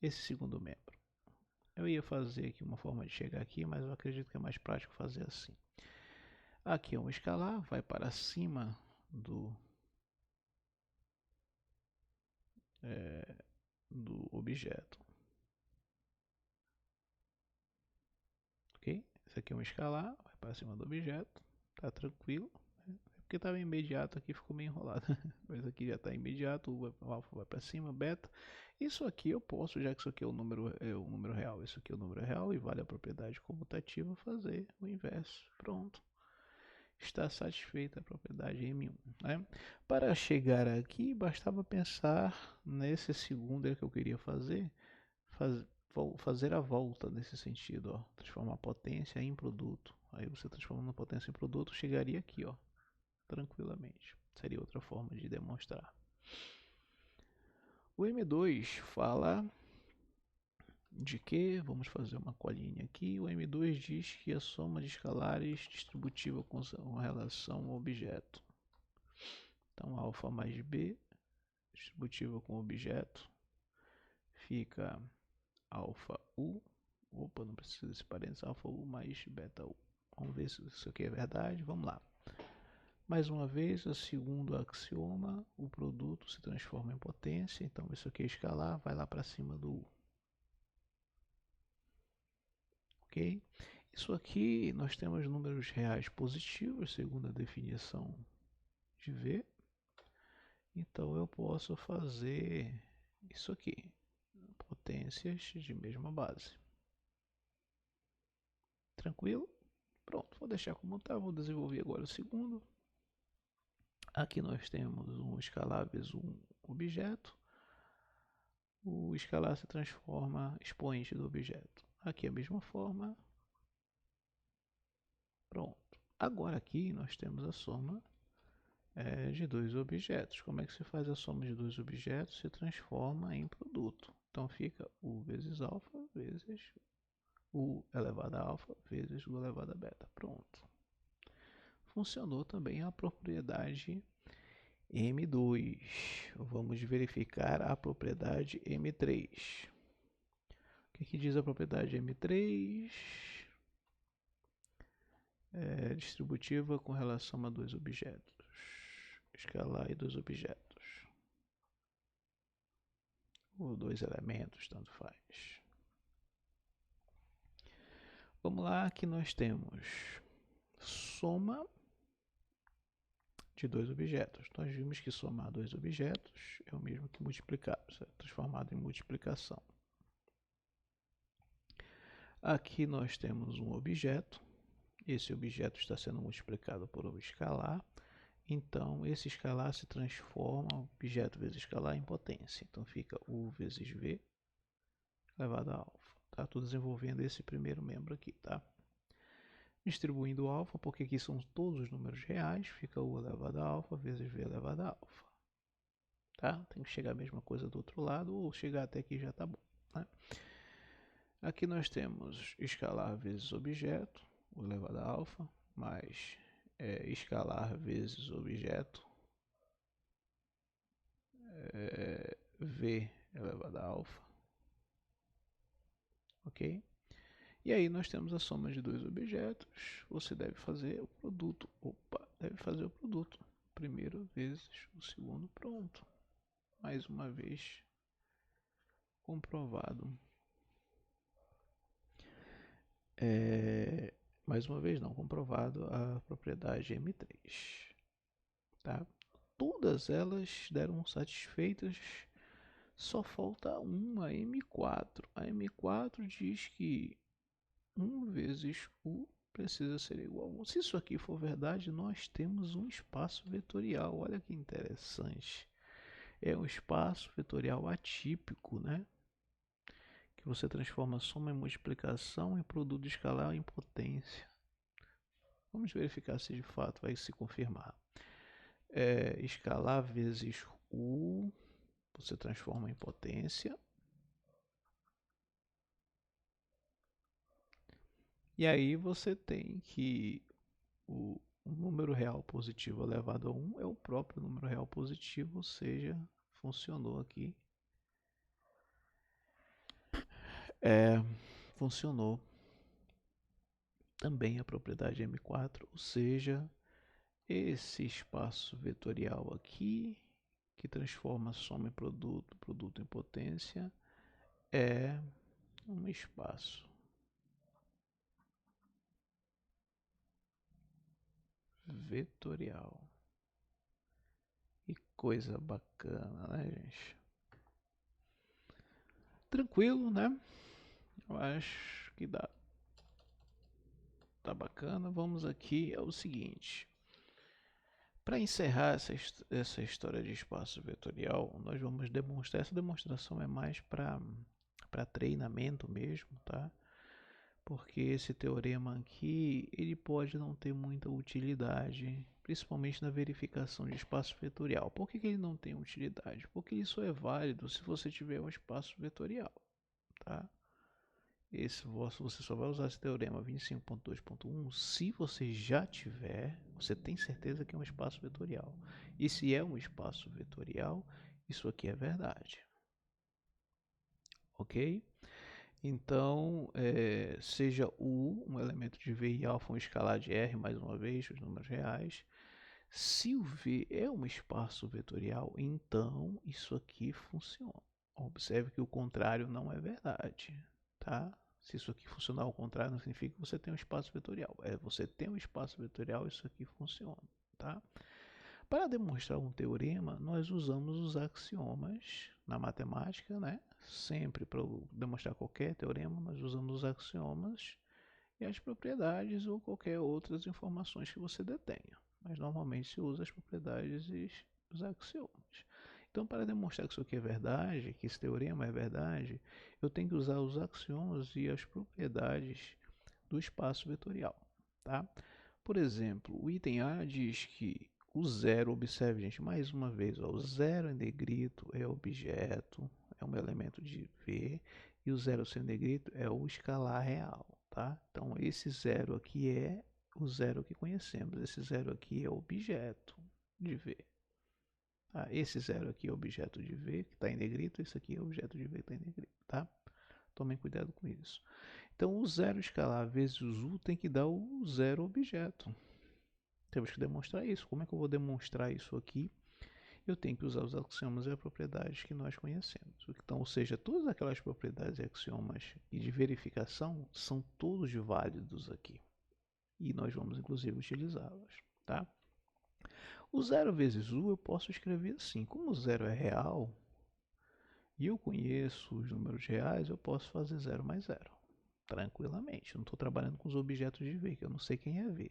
A: esse segundo membro. Eu ia fazer aqui uma forma de chegar aqui, mas eu acredito que é mais prático fazer assim. Aqui é um escalar, vai para cima do objeto. Ok? Esse aqui é um escalar, vai para cima do objeto. Tá tranquilo. Né? Porque estava imediato aqui, ficou meio enrolado. Mas aqui já está imediato, o alfa vai para cima, beta. Isso aqui eu posso, já que isso aqui é o número real, isso aqui é o número real e vale a propriedade comutativa, fazer o inverso. Pronto. Está satisfeita a propriedade M1. Né? Para chegar aqui, bastava pensar nesse segundo que eu queria fazer a volta nesse sentido, ó, transformar a potência em produto. Aí você transformando a potência em produto, chegaria aqui, ó, tranquilamente. Seria outra forma de demonstrar. O M2 fala de que, vamos fazer uma colinha aqui, o M2 diz que a soma de escalares distributiva com relação ao objeto. Então, alfa mais B, distributiva com o objeto, fica alfa U. Opa, não precisa desse parênteses, alfa U mais beta U. Vamos ver se isso aqui é verdade. Vamos lá. Mais uma vez, o segundo axioma, o produto se transforma em potência. Então, isso aqui é escalar, vai lá para cima do U. Ok? Isso aqui, nós temos números reais positivos, segundo a definição de V. Então, eu posso fazer isso aqui. Potências de mesma base. Tranquilo? Pronto, vou deixar como está. Vou desenvolver agora o segundo. Aqui nós temos um escalar vezes um objeto. O escalar se transforma em expoente do objeto. Aqui a mesma forma. Pronto. Agora aqui nós temos a soma de dois objetos. Como é que se faz a soma de dois objetos? Se transforma em produto. Então fica U vezes alfa vezes U elevado a alfa vezes U elevado a beta. Pronto. Funcionou também a propriedade M2. Vamos verificar a propriedade M3. O que diz a propriedade M3? É distributiva com relação a dois objetos. Escalar e dois objetos. Ou dois elementos, tanto faz. Vamos lá, aqui nós temos soma de dois objetos. Nós vimos que somar dois objetos é o mesmo que multiplicar, certo? Transformado em multiplicação. Aqui nós temos um objeto. Esse objeto está sendo multiplicado por um escalar. Então, esse escalar se transforma, objeto vezes escalar, em potência. Então, fica U vezes V elevado a alfa. Tá? Estou desenvolvendo esse primeiro membro aqui, tá? Distribuindo o alfa, porque aqui são todos os números reais, fica U elevado a alfa vezes V elevado a alfa. Tá? Tem que chegar a mesma coisa do outro lado, ou chegar até aqui já tá bom. Né? Aqui nós temos escalar vezes objeto, U elevado a alfa, mais escalar vezes objeto, V elevado a alfa. Ok? E aí nós temos a soma de dois objetos. Você deve fazer o produto. Deve fazer o produto. Primeiro vezes o segundo, pronto. Mais uma vez comprovado. Mais uma vez não comprovado a propriedade M3. Tá? Todas elas deram satisfeitas. Só falta uma, M4. A M4 diz que 1 vezes U precisa ser igual a 1. Se isso aqui for verdade, nós temos um espaço vetorial. Olha que interessante. É um espaço vetorial atípico, né? Que você transforma soma em multiplicação e produto escalar em potência. Vamos verificar se de fato vai se confirmar. Escalar vezes U, você transforma em potência. E aí você tem que o número real positivo elevado a 1 é o próprio número real positivo, ou seja, funcionou aqui. Funcionou também a propriedade M4, ou seja, esse espaço vetorial aqui, que transforma soma em produto, produto em potência, é um espaço vetorial. Que coisa bacana, né, gente? Tranquilo, né? Eu acho que dá. Tá bacana. Vamos aqui ao seguinte. Para encerrar essa história de espaço vetorial, nós vamos demonstrar. Essa demonstração é mais para treinamento mesmo, tá? Porque esse teorema aqui, ele pode não ter muita utilidade, principalmente na verificação de espaço vetorial. Por que ele não tem utilidade? Porque isso é válido se você tiver um espaço vetorial, tá? Você só vai usar esse teorema 25.2.1 se você já tiver, você tem certeza que é um espaço vetorial. E se é um espaço vetorial, isso aqui é verdade. Ok? Então, seja U um elemento de V e alfa um escalar de R, mais uma vez, os números reais. Se o V é um espaço vetorial, então isso aqui funciona. Observe que o contrário não é verdade, tá? Se isso aqui funcionar ao contrário, não significa que você tem um espaço vetorial. Você tem um espaço vetorial, isso aqui funciona, tá? Para demonstrar um teorema, nós usamos os axiomas na matemática, né? Sempre para demonstrar qualquer teorema, nós usamos os axiomas e as propriedades ou qualquer outras informações que você detenha. Mas normalmente se usa as propriedades e os axiomas. Então, para demonstrar que isso aqui é verdade, que esse teorema é verdade, eu tenho que usar os axiomas e as propriedades do espaço vetorial, tá? Por exemplo, o item A diz que o zero, observe, gente, mais uma vez, ó, o zero em negrito é objeto, é um elemento de V, e o zero sem negrito é o escalar real, tá? Então, esse zero aqui é o zero que conhecemos, esse zero aqui é objeto de V. Tá? Esse zero aqui é objeto de V, que está em negrito, esse aqui é objeto de V, que está em negrito, tá? Tomem cuidado com isso. Então, o zero escalar vezes o U tem que dar o zero objeto. Temos que demonstrar isso. Como é que eu vou demonstrar isso aqui? Eu tenho que usar os axiomas e as propriedades que nós conhecemos. Então, ou seja, todas aquelas propriedades e axiomas e de verificação são todos válidos aqui. E nós vamos, inclusive, utilizá-los, tá? O zero vezes U eu posso escrever assim. Como o zero é real e eu conheço os números reais, eu posso fazer zero mais zero. Tranquilamente. Eu não estou trabalhando com os objetos de V, que eu não sei quem é V.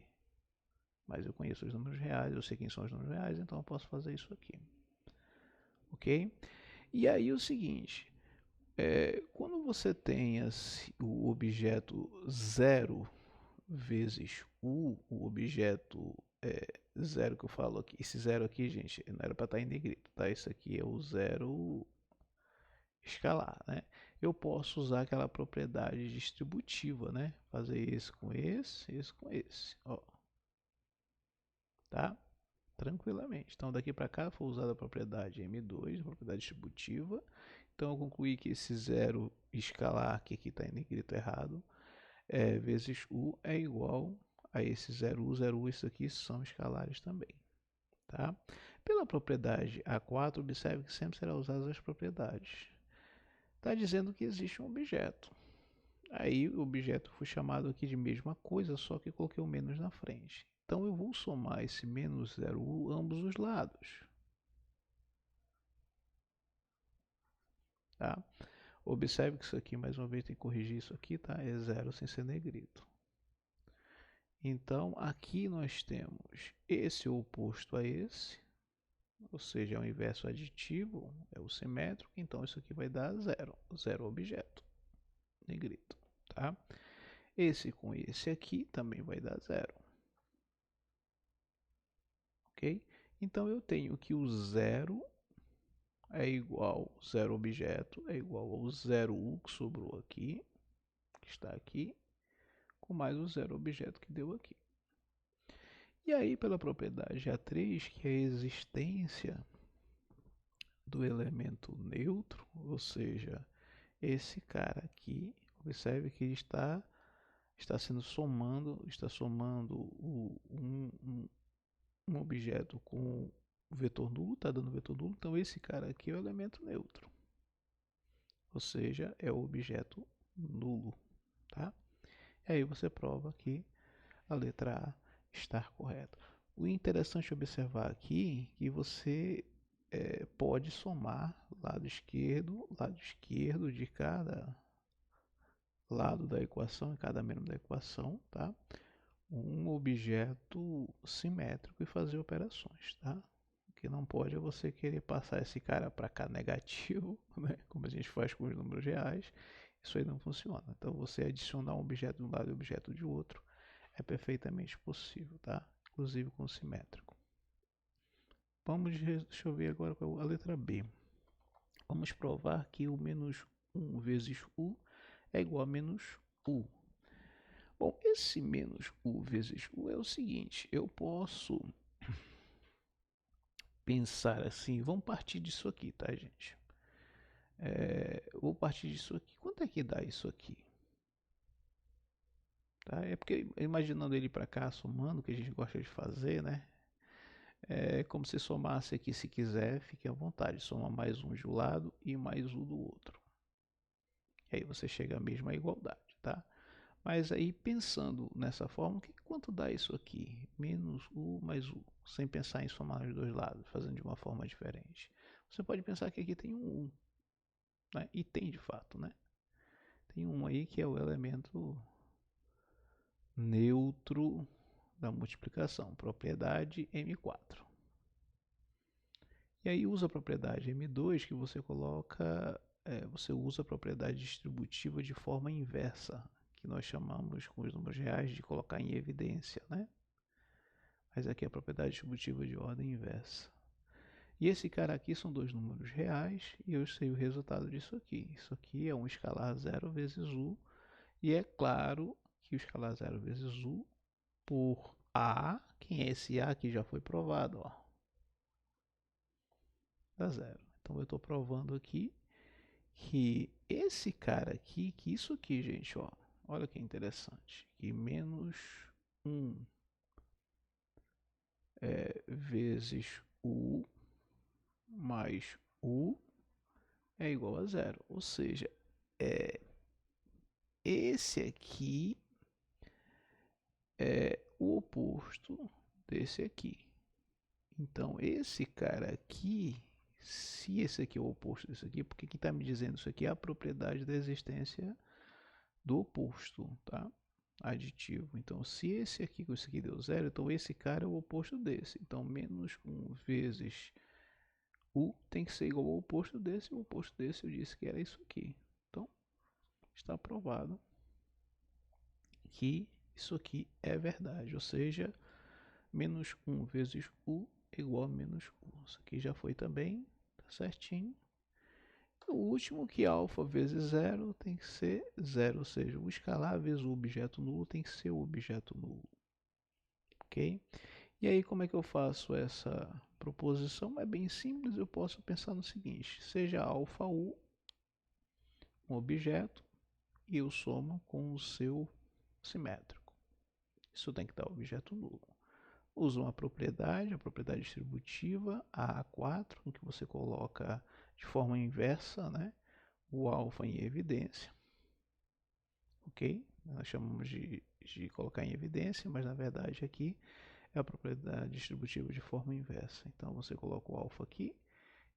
A: Mas eu conheço os números reais, eu sei quem são os números reais, então eu posso fazer isso aqui. Ok? E aí o seguinte, quando você tem o objeto 0 vezes o objeto 0 que eu falo aqui, esse 0 aqui, gente, não era para estar em negrito, tá? Isso aqui é o 0 escalar, né? Eu posso usar aquela propriedade distributiva, né? Fazer esse com esse com esse, ó. Tá? Tranquilamente. Então, daqui para cá foi usada a propriedade M2, a propriedade distributiva. Então, eu concluí que esse zero escalar, que aqui está em negrito errado, vezes U é igual a esse 0U, isso aqui são escalares também. Tá? Pela propriedade A4, observe que sempre será usadas as propriedades. Está dizendo que existe um objeto. Aí o objeto foi chamado aqui de mesma coisa, só que coloquei o menos na frente. Então eu vou somar esse menos 0U ambos os lados. Tá? Observe que isso aqui, mais uma vez, tem que corrigir isso aqui, tá? É zero sem ser negrito. Então, aqui nós temos esse oposto a esse, ou seja, é o inverso aditivo, é o simétrico, então isso aqui vai dar zero, zero objeto, negrito, tá? Esse com esse aqui também vai dar zero, ok? Então, eu tenho que o zero é igual, zero objeto é igual ao zero U que sobrou aqui, que está aqui, com mais o zero objeto que deu aqui. E aí, pela propriedade A3, que é a existência do elemento neutro, ou seja, esse cara aqui, observe que ele está somando um objeto com o vetor nulo, está dando vetor nulo, então esse cara aqui é o elemento neutro, ou seja, é o objeto nulo, tá? E aí você prova que a letra A está correta. O interessante observar aqui é que você pode somar lado esquerdo de cada lado da equação, em cada membro da equação, tá? Um objeto simétrico e fazer operações, tá? O que não pode é você querer passar esse cara para cá negativo, né? Como a gente faz com os números reais. Isso aí não funciona. Então você adicionar um objeto de um lado e um objeto de outro é perfeitamente possível, tá? Inclusive com o simétrico. Deixa eu ver agora a letra B. Vamos provar que o menos 1 vezes U é igual a menos U. Bom, esse menos U vezes U é o seguinte, eu posso pensar assim, vamos partir disso aqui, tá, gente? Vou partir disso aqui. Quanto é que dá isso aqui? Tá? É porque imaginando ele para cá, somando, que a gente gosta de fazer, né? É como se somasse aqui, se quiser, fique à vontade. Soma mais um de um lado e mais um do outro. E aí você chega à mesma igualdade, tá? Mas aí pensando nessa forma, quanto dá isso aqui? Menos U mais U, sem pensar em somar os dois lados, fazendo de uma forma diferente. Você pode pensar que aqui tem um U, né? E tem de fato, né? Tem um aí que é o elemento neutro da multiplicação, propriedade M4. E aí usa a propriedade M2 que você coloca, você usa a propriedade distributiva de forma inversa, que nós chamamos com os números reais de colocar em evidência, né? Mas aqui é a propriedade distributiva de ordem inversa. E esse cara aqui são dois números reais e eu sei o resultado disso aqui. Isso aqui é um escalar 0 vezes U e é claro que o escalar 0 vezes U por A, quem é esse A que já foi provado, ó. dá zero. Então eu estou provando aqui que esse cara aqui, que isso aqui, gente, ó, olha que interessante, que menos 1 vezes U mais U é igual a zero. Ou seja, esse aqui é o oposto desse aqui. Então, esse cara aqui, se esse aqui é o oposto desse aqui, porque quem está me dizendo isso aqui é a propriedade da existência do oposto, tá? Aditivo. Então, se esse aqui com esse aqui deu zero, então esse cara é o oposto desse. Então, menos 1 vezes U tem que ser igual ao oposto desse. O oposto desse eu disse que era isso aqui. Então, está provado que isso aqui é verdade. Ou seja, menos 1 vezes U é igual a menos U. Isso aqui já foi também, tá certinho. O último, que alfa vezes zero tem que ser zero, ou seja, o escalar vezes o objeto nulo tem que ser o objeto nulo. Ok? E aí, como é que eu faço essa proposição? É bem simples, eu posso pensar no seguinte: seja alfa U um objeto e eu somo com o seu simétrico. Isso tem que dar objeto nulo. Usa uma propriedade, a propriedade distributiva, a A4, em que você coloca de forma inversa, né, o alfa em evidência. Ok? Nós chamamos de colocar em evidência, mas na verdade aqui é a propriedade distributiva de forma inversa. Então você coloca o alfa aqui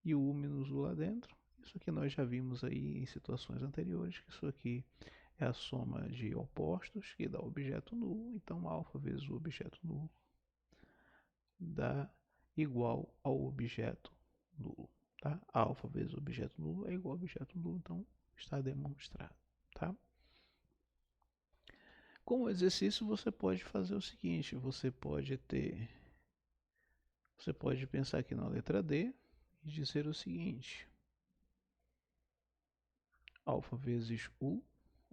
A: e o U menos U lá dentro. Isso aqui nós já vimos aí em situações anteriores, que isso aqui é a soma de opostos que dá objeto nulo. Então alfa vezes o objeto nulo dá igual ao objeto nulo. Tá? Alfa vezes objeto nulo é igual ao objeto nulo, então está demonstrado. Tá? Com o exercício você pode fazer o seguinte, você pode pensar aqui na letra D e dizer o seguinte: alfa vezes U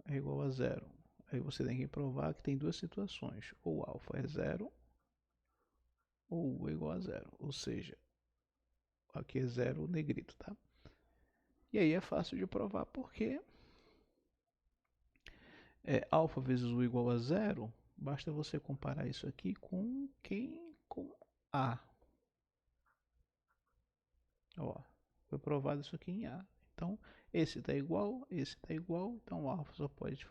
A: é igual a zero. Aí você tem que provar que tem duas situações, ou alfa é zero, ou U é igual a zero. Ou seja, aqui é zero negrito, tá? E aí é fácil de provar porque alfa vezes U igual a zero, basta você comparar isso aqui com quem? Com A. Ó, foi provado isso aqui em A. Então, esse está igual, então o alfa só pode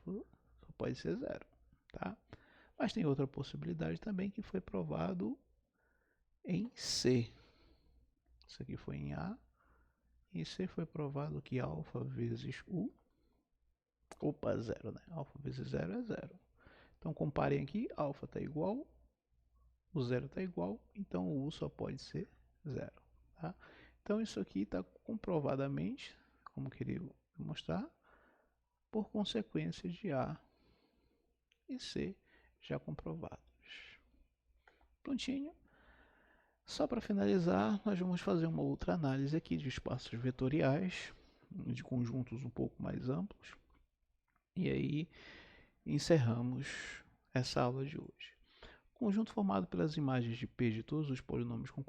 A: ser zero, tá? Mas tem outra possibilidade também que foi provado em C. Isso aqui foi em A. Em C foi provado que alfa vezes U, opa, zero, né? Alfa vezes zero é zero. Então comparem aqui, alfa está igual, o zero está igual, então o U só pode ser zero, tá? Então isso aqui está comprovadamente, como queria mostrar, por consequência de A e C já comprovados. Prontinho. Só para finalizar, nós vamos fazer uma outra análise aqui de espaços vetoriais, de conjuntos um pouco mais amplos. E aí encerramos essa aula de hoje. Conjunto formado pelas imagens de P de todos os polinômios com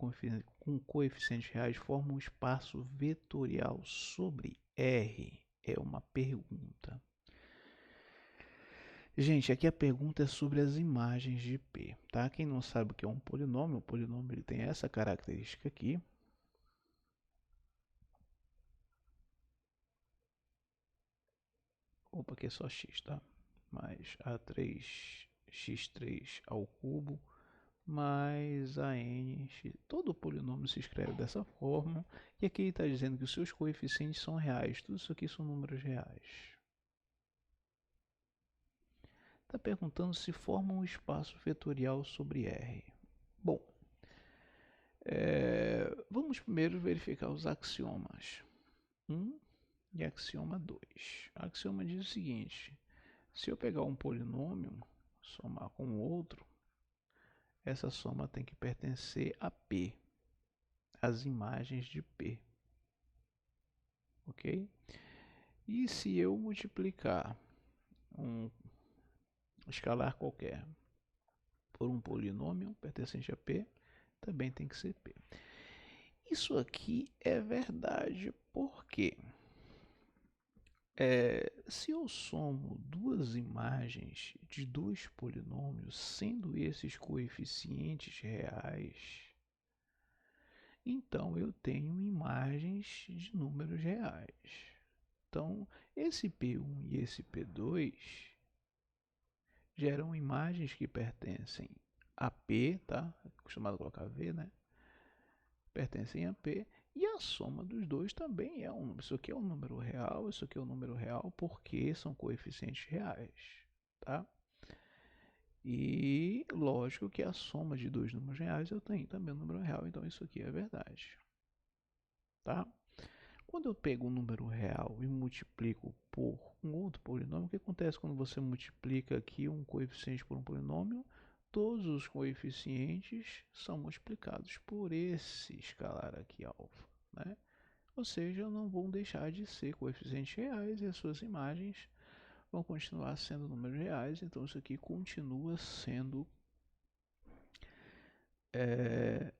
A: coeficientes reais forma um espaço vetorial sobre R. É uma pergunta. Gente, aqui a pergunta é sobre as imagens de P, tá? Quem não sabe o que é um polinômio, o polinômio ele tem essa característica aqui. Opa, aqui é só x, tá? Mais A3x3 ao cubo mais a n. Todo polinômio se escreve dessa forma. E aqui ele está dizendo que os seus coeficientes são reais. Tudo isso aqui são números reais. Está perguntando se forma um espaço vetorial sobre R. Bom, vamos primeiro verificar os axiomas 1 e axioma 2. O axioma diz o seguinte: se eu pegar um polinômio, somar com outro, essa soma tem que pertencer a P, as imagens de P. Ok? E se eu multiplicar um escalar qualquer por um polinômio pertencente a P, também tem que ser P. Isso aqui é verdade, porque se eu somo duas imagens de dois polinômios, sendo esses coeficientes reais, então eu tenho imagens de números reais. Então, esse P1 e esse P2 geram imagens que pertencem a P, tá? Acostumado a colocar V, né? Pertencem a P, e a soma dos dois também é um número. Isso aqui é um número real, isso aqui é um número real, porque são coeficientes reais, tá? E lógico que a soma de dois números reais eu tenho também um número real, então isso aqui é verdade, tá? Quando eu pego um número real e multiplico por um outro polinômio, o que acontece quando você multiplica aqui um coeficiente por um polinômio? Todos os coeficientes são multiplicados por esse escalar aqui alfa, né? Ou seja, não vão deixar de ser coeficientes reais e as suas imagens vão continuar sendo números reais, então isso aqui continua sendo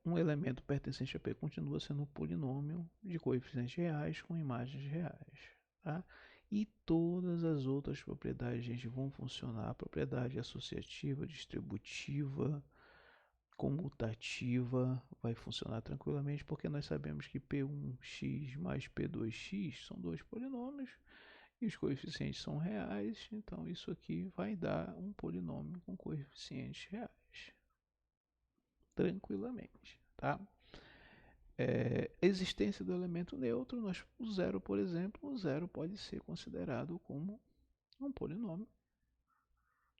A: um elemento pertencente a P, continua sendo um polinômio de coeficientes reais com imagens reais, tá? E todas as outras propriedades, gente, vão funcionar. A propriedade associativa, distributiva, comutativa vai funcionar tranquilamente, porque nós sabemos que P1x mais P2x são dois polinômios e os coeficientes são reais, então isso aqui vai dar um polinômio com coeficientes reais, tranquilamente, tá? Existência do elemento neutro, o zero, por exemplo, o zero pode ser considerado como um polinômio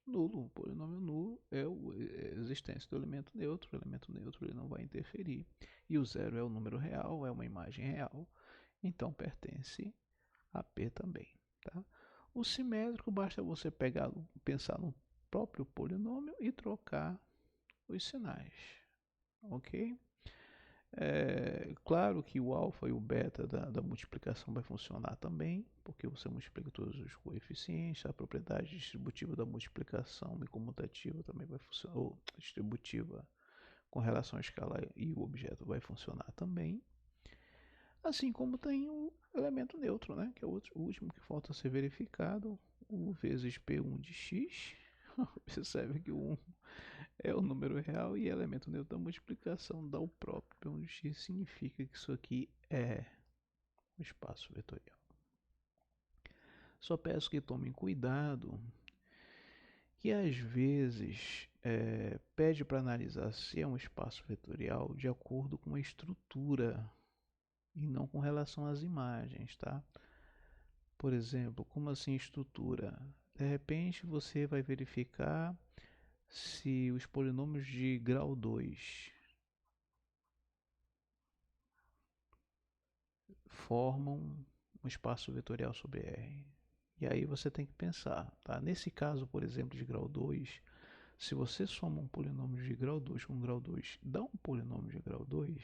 A: nulo. Um polinômio nulo é a existência do elemento neutro. O elemento neutro ele não vai interferir. E o zero é o número real, é uma imagem real, então pertence a P também, tá? O simétrico basta você pensar no próprio polinômio e trocar os sinais, ok? Claro que o alfa e o beta da multiplicação vai funcionar também, porque você multiplica todos os coeficientes, a propriedade distributiva da multiplicação e comutativa também vai funcionar, ou distributiva com relação à escala e o objeto vai funcionar também. Assim como tem o elemento neutro, né, que é o último que falta ser verificado, o vezes P1 de x, percebe que o 1 é o número real e elemento neutro da multiplicação dá o próprio P1 de x, significa que isso aqui é um espaço vetorial. Só peço que tomem cuidado, que às vezes pede para analisar se é um espaço vetorial de acordo com a estrutura e não com relação às imagens, tá? Por exemplo, como assim estrutura? De repente você vai verificar se os polinômios de grau 2 formam um espaço vetorial sobre R. E aí você tem que pensar, tá? Nesse caso, por exemplo, de grau 2, se você soma um polinômio de grau 2 com grau 2, dá um polinômio de grau 2?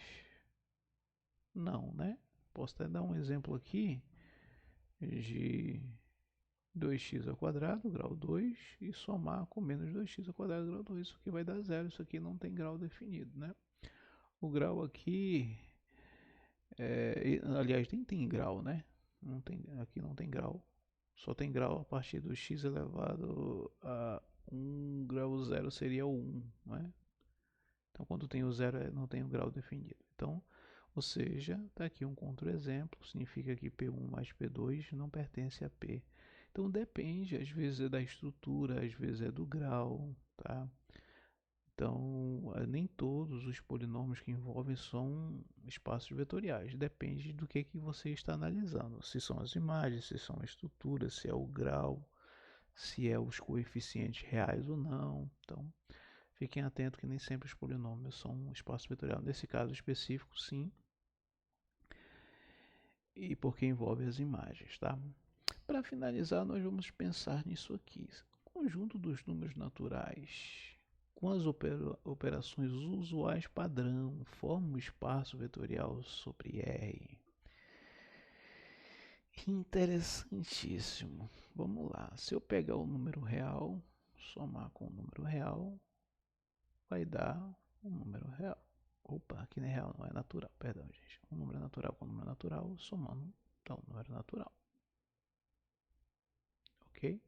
A: Não, né? Posso até dar um exemplo aqui de 2x ao quadrado, grau 2, e somar com menos 2x ao quadrado, grau 2. Isso aqui vai dar zero, isso aqui não tem grau definido, né? O grau aqui, aliás, nem tem grau, né? Não tem, aqui não tem grau. Só tem grau a partir do x elevado a 1, grau zero seria o 1, né? Então, quando tem o zero, não tem o grau definido. Então, ou seja, está aqui um contra-exemplo, significa que P1 mais P2 não pertence a P. Então, depende, às vezes é da estrutura, às vezes é do grau, tá? Então, nem todos os polinômios que envolvem são espaços vetoriais. Depende do que você está analisando. Se são as imagens, se são a estrutura, se é o grau, se é os coeficientes reais ou não. Então, fiquem atentos que nem sempre os polinômios são um espaço vetorial. Nesse caso específico, sim. E porque envolve as imagens, tá? Para finalizar, nós vamos pensar nisso aqui. Conjunto dos números naturais com as operações usuais padrão forma um espaço vetorial sobre R. Interessantíssimo. Vamos lá. Se eu pegar o número real, somar com o número real, vai dar um número real. Opa, aqui não é real, não é natural, perdão, gente. natural somando então número natural. Ok?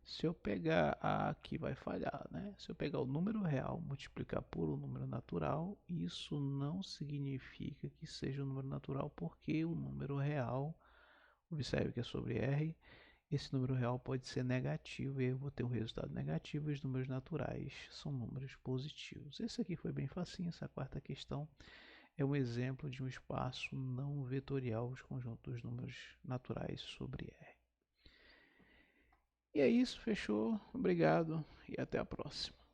A: Se eu pegar aqui vai falhar, né? Se eu pegar o número real, multiplicar por um número natural, isso não significa que seja um número natural, porque o número real, observe que é sobre R, esse número real pode ser negativo e eu vou ter um resultado negativo e os números naturais são números positivos. Esse aqui foi bem facinho, essa quarta questão é um exemplo de um espaço não vetorial, os conjuntos dos números naturais sobre R. E é isso, fechou. Obrigado e até a próxima.